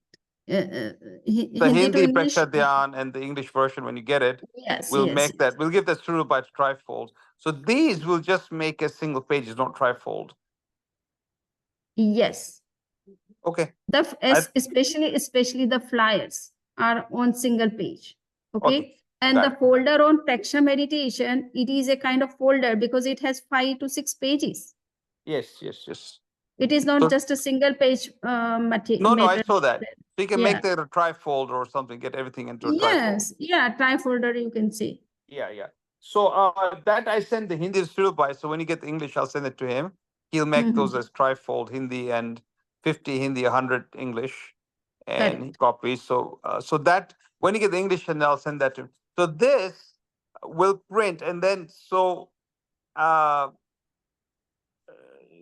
The Hindi to Hindi English. Preksha Dhyan and the English version, when you get it, Yes. we'll Yes. make that. We'll give that through by trifold. So these will just make as single pages, not trifold. Yes. Okay. Especially the flyers are on single page. Okay. And Got the it. folder on Praksha meditation, it is a kind of folder because it has 5 to 6 pages. Yes, yes, yes. It is not So- just a single page material. No, I saw that. So you can Yeah. make that a trifold or something, get everything into a trifold. Yes. Yeah. Trifolder, you can say. Yeah, yeah. So that I send the Hindi to Surabhai. So when you get the English, I'll send it to him. he'll make Mhm. those as trifold Hindi and 50 Hindi, 100 English, and he Correct. copies. So, so that when you get the English, and I'll send that to him. So this will print, and then uh,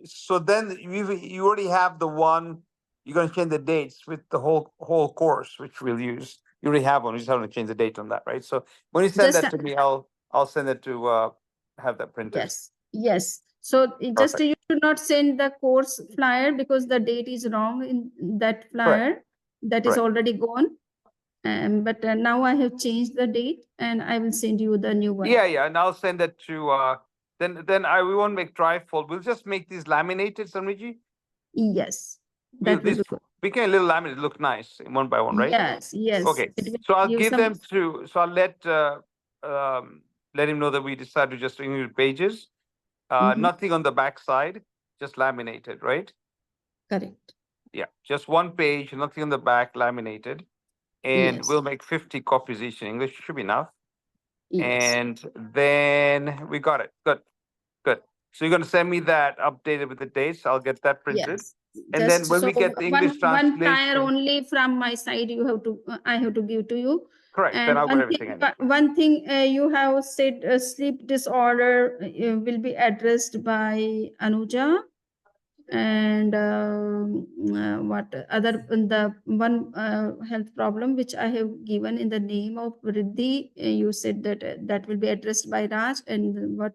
so then you already have the one. You're going to change the dates with the whole course, which we'll use. You already have one. You just have to change the date on that, right? So when you send Just that to me, I'll send it to have that printed. yes, yes. So just Perfect. you should not send the course flyer because the date is wrong in that flyer. That is Correct. already gone. But now I have changed the date and I will send you the new one. Yeah, and I'll send it to then we won't make trifold. We'll just make these laminated, Samriji. Yes, We'll that will this be good. became a little laminated, look nice one by one, right? Yes, yes. Okay. It will So I'll give give some. them to. So I'll let him know that we decided to just remove pages. Mhm. Nothing on the back side, just laminated, right? Correct. Yeah, just one page, nothing on the back, laminated. And Yes. we'll make 50 copies each in English, should be enough. Yes. And then we got it. Good, good. So you're gonna send me that updated with the dates. I'll get that printed. Yes. And Just then when so we get the one English flyer translation, only from my side you have to I have to give to you. correct, then And I've got everything I need. one thing you have said sleep disorder will be addressed by Anuja. And what other the one health problem which I have given in the name of Riddhi, you said that that will be addressed by Raj, and what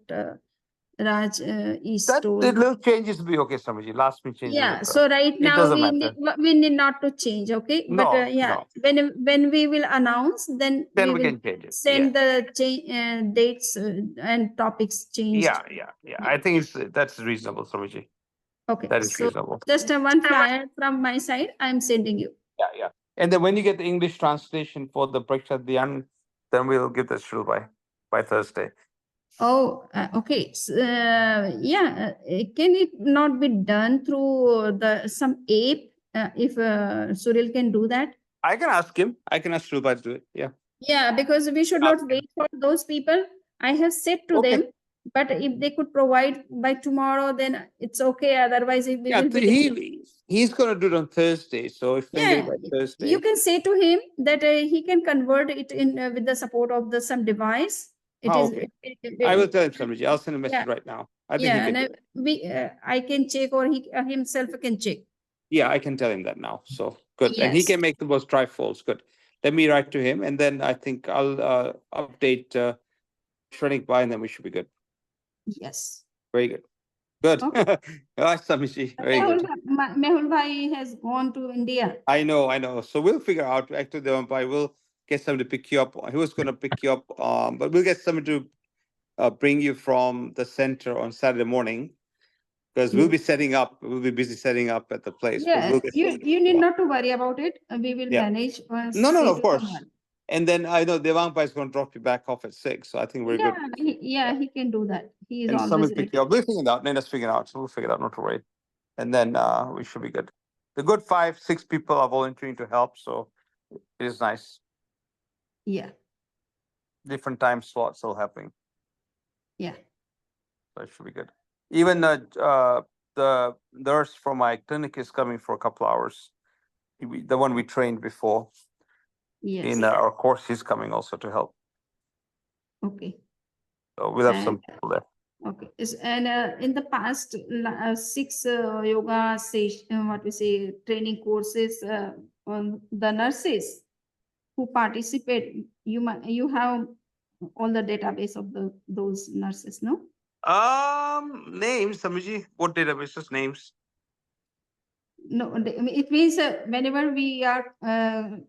Raj is That the told. little changes will be okay, Samaji. Last minute changes. Yeah, so right It now doesn't we matter. need not to change, okay? But No, yeah, no. when we will announce, then Then we we will can change it. send the dates and topics changed. Yeah. I think that's reasonable, Samaji. Okay, That is so reasonable. just one flyer from my side, I'm sending you. Yeah. And then when you get the English translation for the Praksha Dhyan, then we'll give that shul by Thursday. Oh, okay. Yeah, can it not be done through some app? If Suril can do that? I can ask him. I can ask Shilpa to do it. Yeah. Yeah, because we should Ask not him. wait for those people. I have said to Okay. them, but if they could provide by tomorrow, then it's okay. Otherwise, if we Yeah, will be he's gonna do it on Thursday. So if we can get it yeah, by Thursday, you can say to him that he can convert it in with the support of the some device. It is okay. I will tell him, Samaji. I'll send a message yeah. right now. I think he Yeah, can and do it. I can check, or he himself can check. Yeah, I can tell him that now. So good. And he Yes. can make those trifolds. Good. Let me write to him, and then I think I'll update Shrenik by, and then we should be good. Yes. Very good. Good. Okay. Samishi. Very good. Mehul Bhai has gone to India. I know. So we'll figure out. Actually, Devanpai, we'll get somebody to pick you up. He was going to pick you up, but we'll get somebody to bring you from the center on Saturday morning, because we'll be setting up. We'll be busy setting up at the place. But Yeah, we'll get you need not to worry about it. We will Yeah. manage. No, say of to course. someone. And then I know Devangpai is going to drop you back off at 6. So I think we're Yeah, good. he can do that. He is And always someone ready. pick you up. We'll figure it out. Let us figure it out. So we'll figure it out, not to worry. And then we should be good. The good 5, 6 people are volunteering to help. So it is nice. Yeah, Different time slots all happening. yeah. So it should be good. Even the nurse from my clinic is coming for a couple hours. The one we trained before Yes. in our course, he's coming also to help. Okay. So we'll have And- some people there. Okay. And in the past 6 yoga session, what we say, training courses on the nurses who participate, you have all the database of those nurses, no? Names, Samiji. What databases? Names. No, it means whenever we are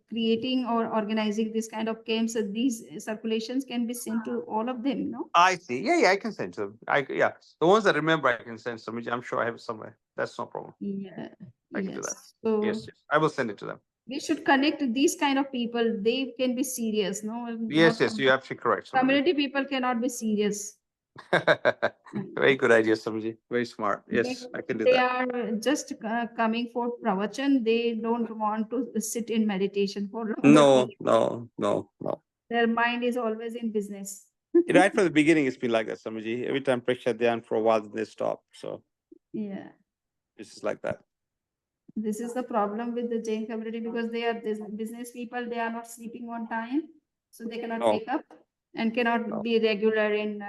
creating or organizing this kind of camps, these circulations can be sent to all of them, no? I see. Yeah, I can send them. The ones that remember, I can send Samiji. I'm sure I have it somewhere. That's no problem. Yeah. I can do that. So Yes, I will send it to them. we should connect these kind of people. They can be serious, no? Yes, Not you're absolutely correct, Samiji. community people cannot be serious. Very good idea, Samiji. Very smart. Yes, I can do They that. are just coming for pravachan. They don't want to sit in meditation for longer No, period. no. Their mind is always in business. Right from the beginning, it's been like that, Samiji. Every time Praksha Dhyan for a while, then they stop. So Yeah. This is like that. This is the problem with the Jain community because they are this business people, they are not sleeping on time, so they cannot No. wake up and cannot No. be regular in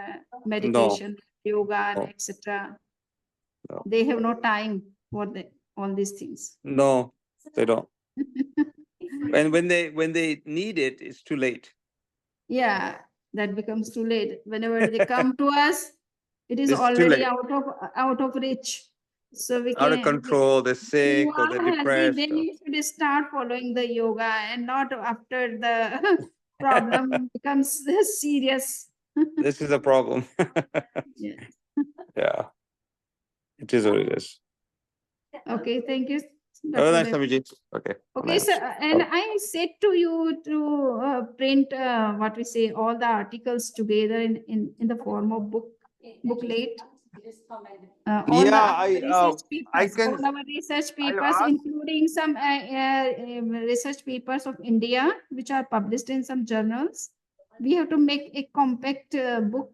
meditation, yoga, and No. etc. No. They have no time for all these things. No, they don't. And when they need it, it's too late. Yeah, that becomes too late. Whenever they come to us, it is It's too already late. out of reach. So we Out of can control, they're you sick or are they're healthy, depressed. then you should start following the yoga and not after the problem becomes serious. This is a problem. Yeah. Yeah. It is what it is. Okay, thank you, Oh, Dr. nice, Dev. Amiji. Okay. Okay, so and Oh. I said to you to print what we say all the articles together in the form of booklet. All Yeah, our research papers, can- all our research I'll papers, ask- including some research papers of India, which are published in some journals. We have to make a compact book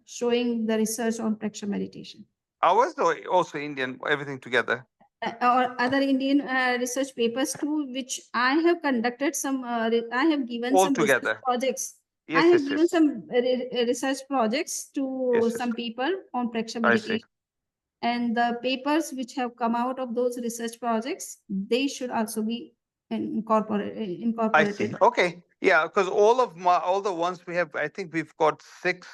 showing the research on praksha meditation. Ours or also Indian, everything together. Or other Indian research papers too, which I have conducted some, I have given All some research together. projects. I Yes, have yes, given yes. some research projects to Yes, yes. some people on praksha I see. meditation. And the papers which have come out of those research projects, they should also be incorporated. I see. Okay. Yeah, because all the ones we have, I think we've got 6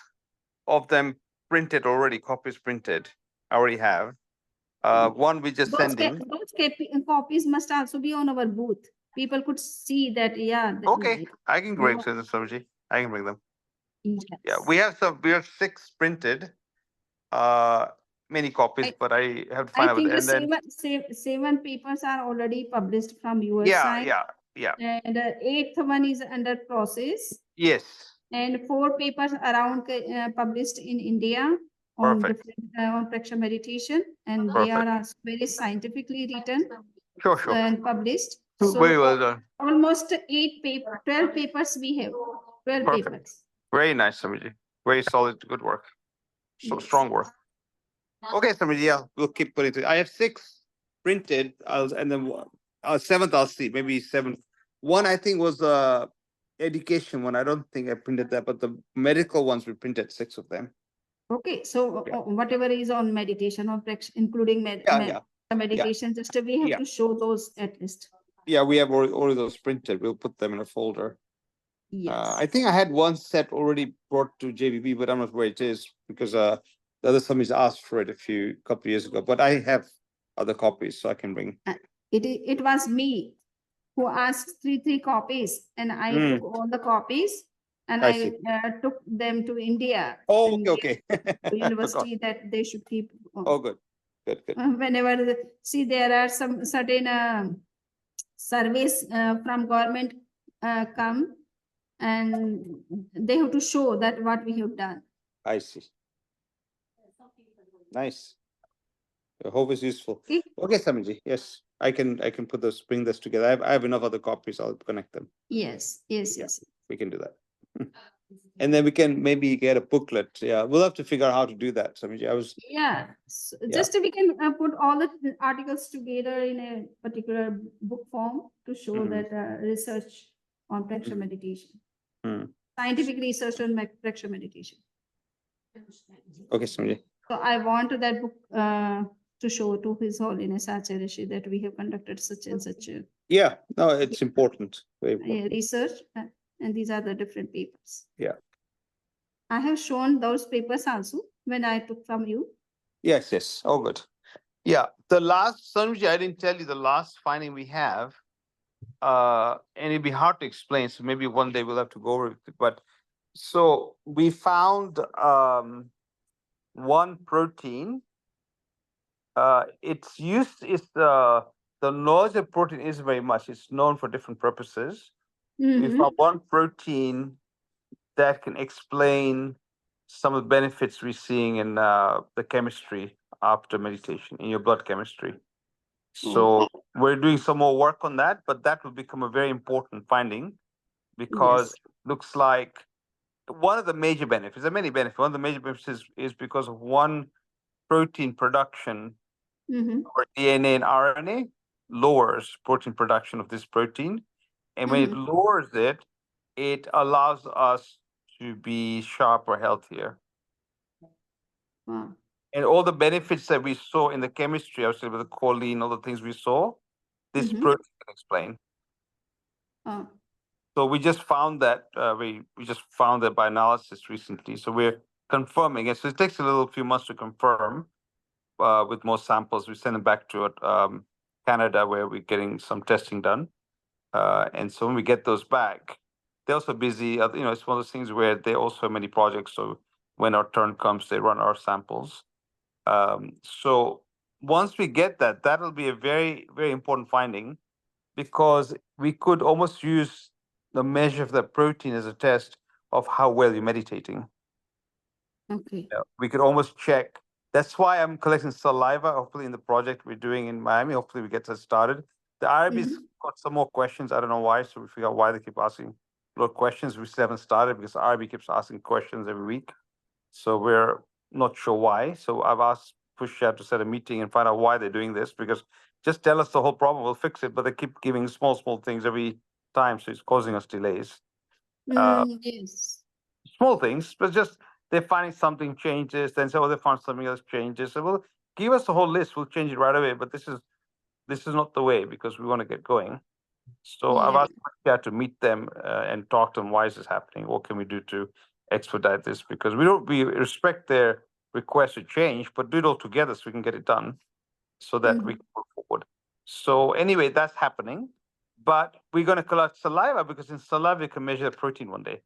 of them printed already, copies printed. I already have. One we just sending. Copies must also be on our booth. People could see that, yeah. Okay, I can bring Yeah. them, Samji. I can bring them. Yeah, Yes. we have 6 printed, many copies, but I have to I find out. think the And then, seven papers are already published from your yeah, side. yeah. And the 8th one is under process. Yes, And 4 papers around published in India on perfect. different on praksha meditation, and they Perfect. are also very scientifically written Sure, sure. and published. Very So well done. almost 12 papers we have. 12 Perfect. papers. Very nice, Samiji. Very solid, good work. So Yes. strong work. Okay, Samiji, yeah, we'll keep putting it. I have 6 printed, and then 7th I'll see, maybe 7th. One I think was education one. I don't think I printed that, but the medical ones we printed 6 of them. Okay, so Yeah. whatever is on meditation or including Yeah. meditation, just we have Yeah. to show those at least. Yeah, we have all of those printed. We'll put them in a folder. Yes. I think I had one set already brought to JBB, but I'm not where it is because the other somebody's asked for it a couple of years ago. But I have other copies, so I can bring. It was me who asked three copies, and I took all the copies and I I see. took them to India. Oh, and okay. gave to I forgot. university that they should keep. Oh, good. Whenever see there are some certain surveys from government come, and they have to show that what we have done. I see. Nice. I hope it's useful. Okay. Okay, Samiji. Yes, I can bring this together. I have enough other copies. I'll connect them. Yes. Yeah. We can do that. And then we can maybe get a booklet. Yeah, we'll have to figure out how to do that, Samiji. Just we can put all the articles together in a particular book form to show that research on praksha meditation, scientific research on praksha meditation. Okay, Samiji. So I want that book to show to His Holiness Acharya Rishi that we have conducted such and such Yeah, no, it's important. Very important. research, and these are the different papers. Yeah. I have shown those papers also when I took from you. Yes. Oh, good. Yeah, the last, Sanjay, I didn't tell you the last finding we have, and it'd be hard to explain, so maybe one day we'll have to go over it, but so we found one protein. It's the knowledge of protein is very much, it's known for different purposes. We found one protein that can explain some of the benefits we're seeing in the chemistry after meditation, in your blood chemistry. So we're doing some more work on that, but that will become a very important finding because it looks like one of the major benefits, there are many benefits, one of the major benefits is because of one protein production Mm-hmm. or DNA and RNA lowers protein production of this protein. And when it lowers it, it allows us to be sharper, healthier. Wow. And all the benefits that we saw in the chemistry, I was saying with the choline, all the things we saw, this protein can explain. Oh. So we just found that we just found that by analysis recently. So we're confirming it. So it takes a little few months to confirm with more samples. We send them back to Canada where we're getting some testing done. And so when we get those back, they're also busy. It's one of those things where they also have many projects. So when our turn comes, they run our samples. So once we get that, that'll be a very, very important finding because we could almost use the measure of the protein as a test of how well you're meditating. Okay. We could almost check. That's why I'm collecting saliva, hopefully in the project we're doing in Miami. Hopefully we get that started. The IRB's got some more questions. I don't know why. So we figure out why they keep asking a lot of questions. We still haven't started because the IRB keeps asking questions every week. So we're not sure why. So I've asked Pushya to set a meeting and find out why they're doing this, because just tell us the whole problem, we'll fix it. But they keep giving small things every time. So it's causing us delays. Yes. Small things, but just they're finding something changes, then say, oh, they found something else changes. So well, give us the whole list, we'll change it right away. But this is not the way because we want to get going. So I've Yeah. asked Pushya to meet them and talk to them. Why is this happening? What can we do to expedite this? Because we respect their request to change, but do it all together so we can get it done, so that we can move forward. So anyway, that's happening. But we're going to collect saliva because in saliva you can measure protein one day.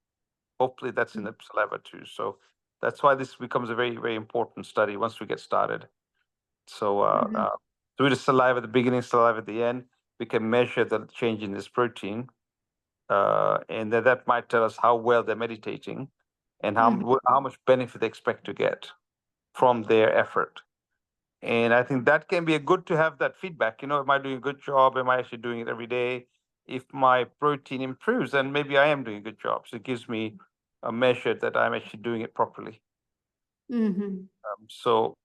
Hopefully that's in the saliva too. So that's why this becomes a very, very important study once we get started. So through the saliva at the beginning, saliva at the end, we can measure the change in this protein. And that might tell us how well they're meditating and how much benefit they expect to get from their effort. And I think that can be a good to have that feedback. Am I doing a good job? Am I actually doing it every day? If my protein improves, then maybe I am doing a good job. So it gives me a measure that I'm actually doing it properly. So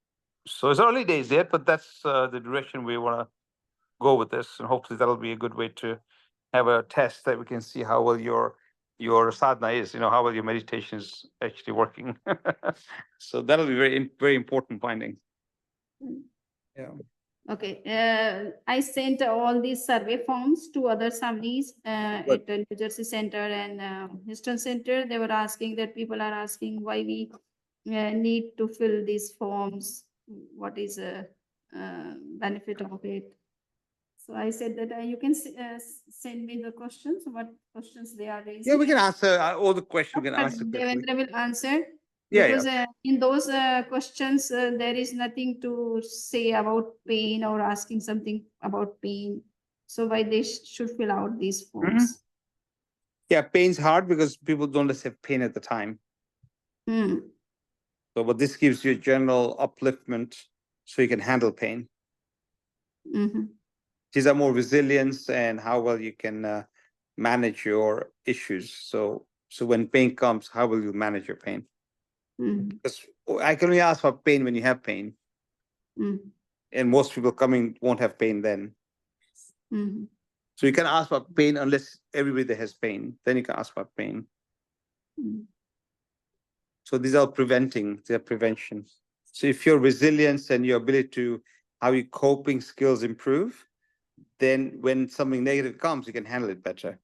it's early days yet, but that's the direction we want to go with this, and hopefully that'll be a good way to have a test that we can see how well your sadhana is. How well your meditation is actually working. So that'll be very, very important finding. Yeah. Okay. I sent all these survey forms to other families at the New Jersey Center and Houston Center. They were asking that people are asking why we need to fill these forms. What is a benefit of it? So I said that you can send me the questions. What questions they are raising? Yeah, we can answer all the questions. We can answer. Devendra will answer. Yeah, Because in those questions, there is nothing to say about pain or asking something about pain. So why they should fill out these forms? Yeah, pain's hard because people don't just have pain at the time. So, but this gives you a general upliftment so you can handle pain. These are more resilience and how well you can manage your issues. So when pain comes, how will you manage your pain? Because I can only ask for pain when you have pain. And most people coming won't have pain then. So you can ask for pain unless everybody there has pain. Then you can ask for pain. So these are preventing, they're prevention. So if your resilience and your ability to, how your coping skills improve, then when something negative comes, you can handle it better.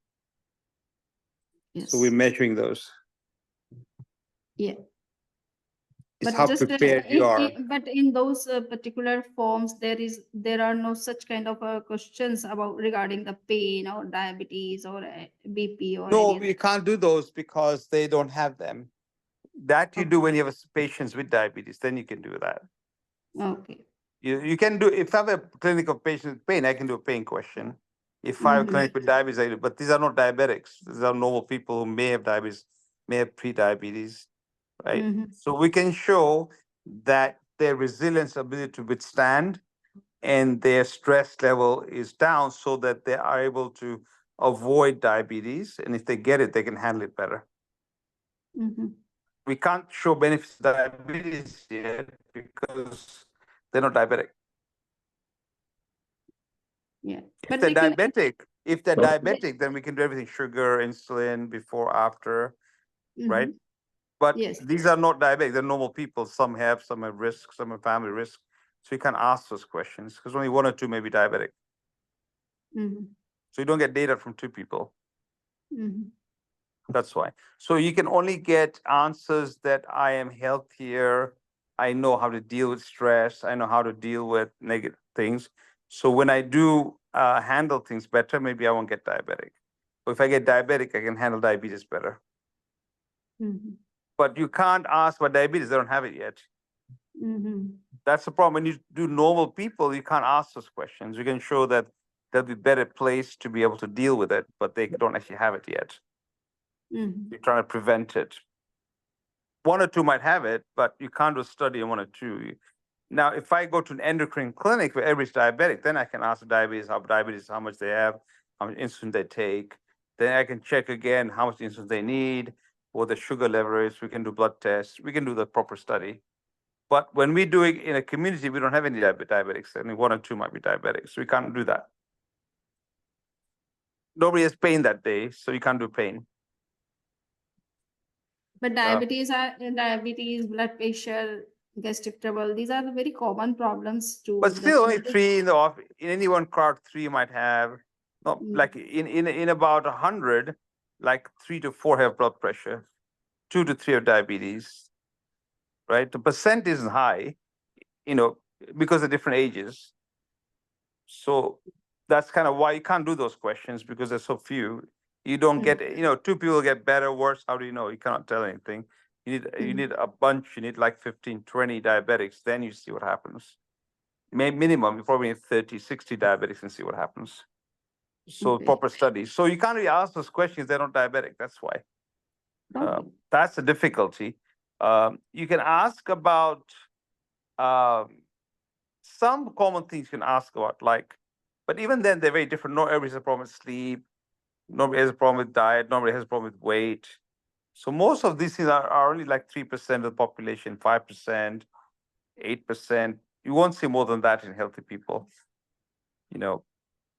Yes. So we're measuring those. Yeah. It's But how just prepared you are. but in those particular forms, there are no such kind of questions about regarding the pain or diabetes or BP or No, anything. we can't do those because they don't have them. That you do when you have patients with diabetes, then you can do that. Okay. You can do, if I have a clinic of patients with pain, I can do a pain question. If I have a clinic with diabetes, I do, but these are not diabetics. These are normal people who may have diabetes, may have pre-diabetes, right? So we can show that their resilience, ability to withstand, and their stress level is down so that they are able to avoid diabetes. And if they get it, they can handle it better. we can't show benefits of diabetes yet because they're not diabetic. Yeah, If but they're they can. diabetic, then we can do everything: sugar, insulin, before, after, right? Mhm. But Yes. these are not diabetic; they're normal people. Some have risk, some have family risk. So you can't ask those questions because only one or two may be diabetic. Mhm. So you don't get data from two people. Mhm. That's why. So you can only get answers that I am healthier. I know how to deal with stress. I know how to deal with negative things. So when I do handle things better, maybe I won't get diabetic. Or if I get diabetic, I can handle diabetes better. Mhm. But you can't ask about diabetes, they don't have it yet. Mhm. That's the problem. When you do normal people, you can't ask those questions. You can show that they'll be better placed to be able to deal with it, but they don't actually have it yet. Mhm. You're trying to prevent it. One or two might have it, but you can't do a study on one or two. Now, if I go to an endocrine clinic where everybody's diabetic, then I can ask the diabetes, how much they have, how much insulin they take. Then I can check again how much insulin they need, what the sugar level is. We can do blood tests. We can do the proper study. But when we do it in a community, we don't have any diabetics. Only one or two might be diabetics. So we can't do that. Nobody has pain that day, so you can't do pain. But diabetes, blood pressure, gastric trouble, these are the very common problems to But the still, only children. three in the office. In any one crowd, three might have. Not Mm. like in about 100, like 3 to 4 have blood pressure, 2 to 3 have diabetes. Right, the percent isn't high, because of different ages. So that's kind of why you can't do those questions, because there's so few. You don't get, two people get better, worse. How do you know? You cannot tell anything. You need a bunch. You need like 15, 20 diabetics. Then you see what happens. Minimum, you probably need 30, 60 diabetics and see what happens. So Okay. proper studies. So you can't really ask those questions. They're not diabetic. That's why. Okay. That's the difficulty. You can ask about some common things you can ask about, but even then they're very different. Not everybody has a problem with sleep. Nobody has a problem with diet. Nobody has a problem with weight. So most of these things are only like 3% of the population, 5%, 8%. You won't see more than that in healthy people.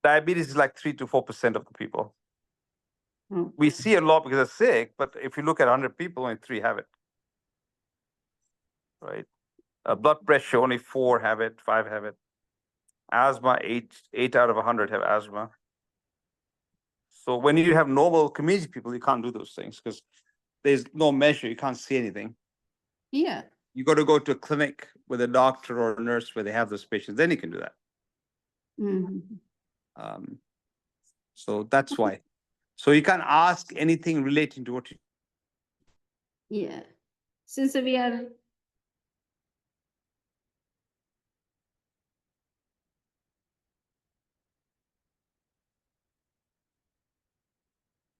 Diabetes is like 3 to 4% of the people. Mm. We see a lot because they're sick, but if you look at 100 people, only 3 have it. Right? Blood pressure, only 4 have it, 5 have it. Asthma, 8 out of 100 have asthma. So when you have normal community people, you can't do those things because there's no measure. You can't see anything. Yeah. You got to go to a clinic with a doctor or a nurse where they have those patients. Then you can do that. Mhm. So that's why. So you can't ask anything relating to what you. Yeah. Since we are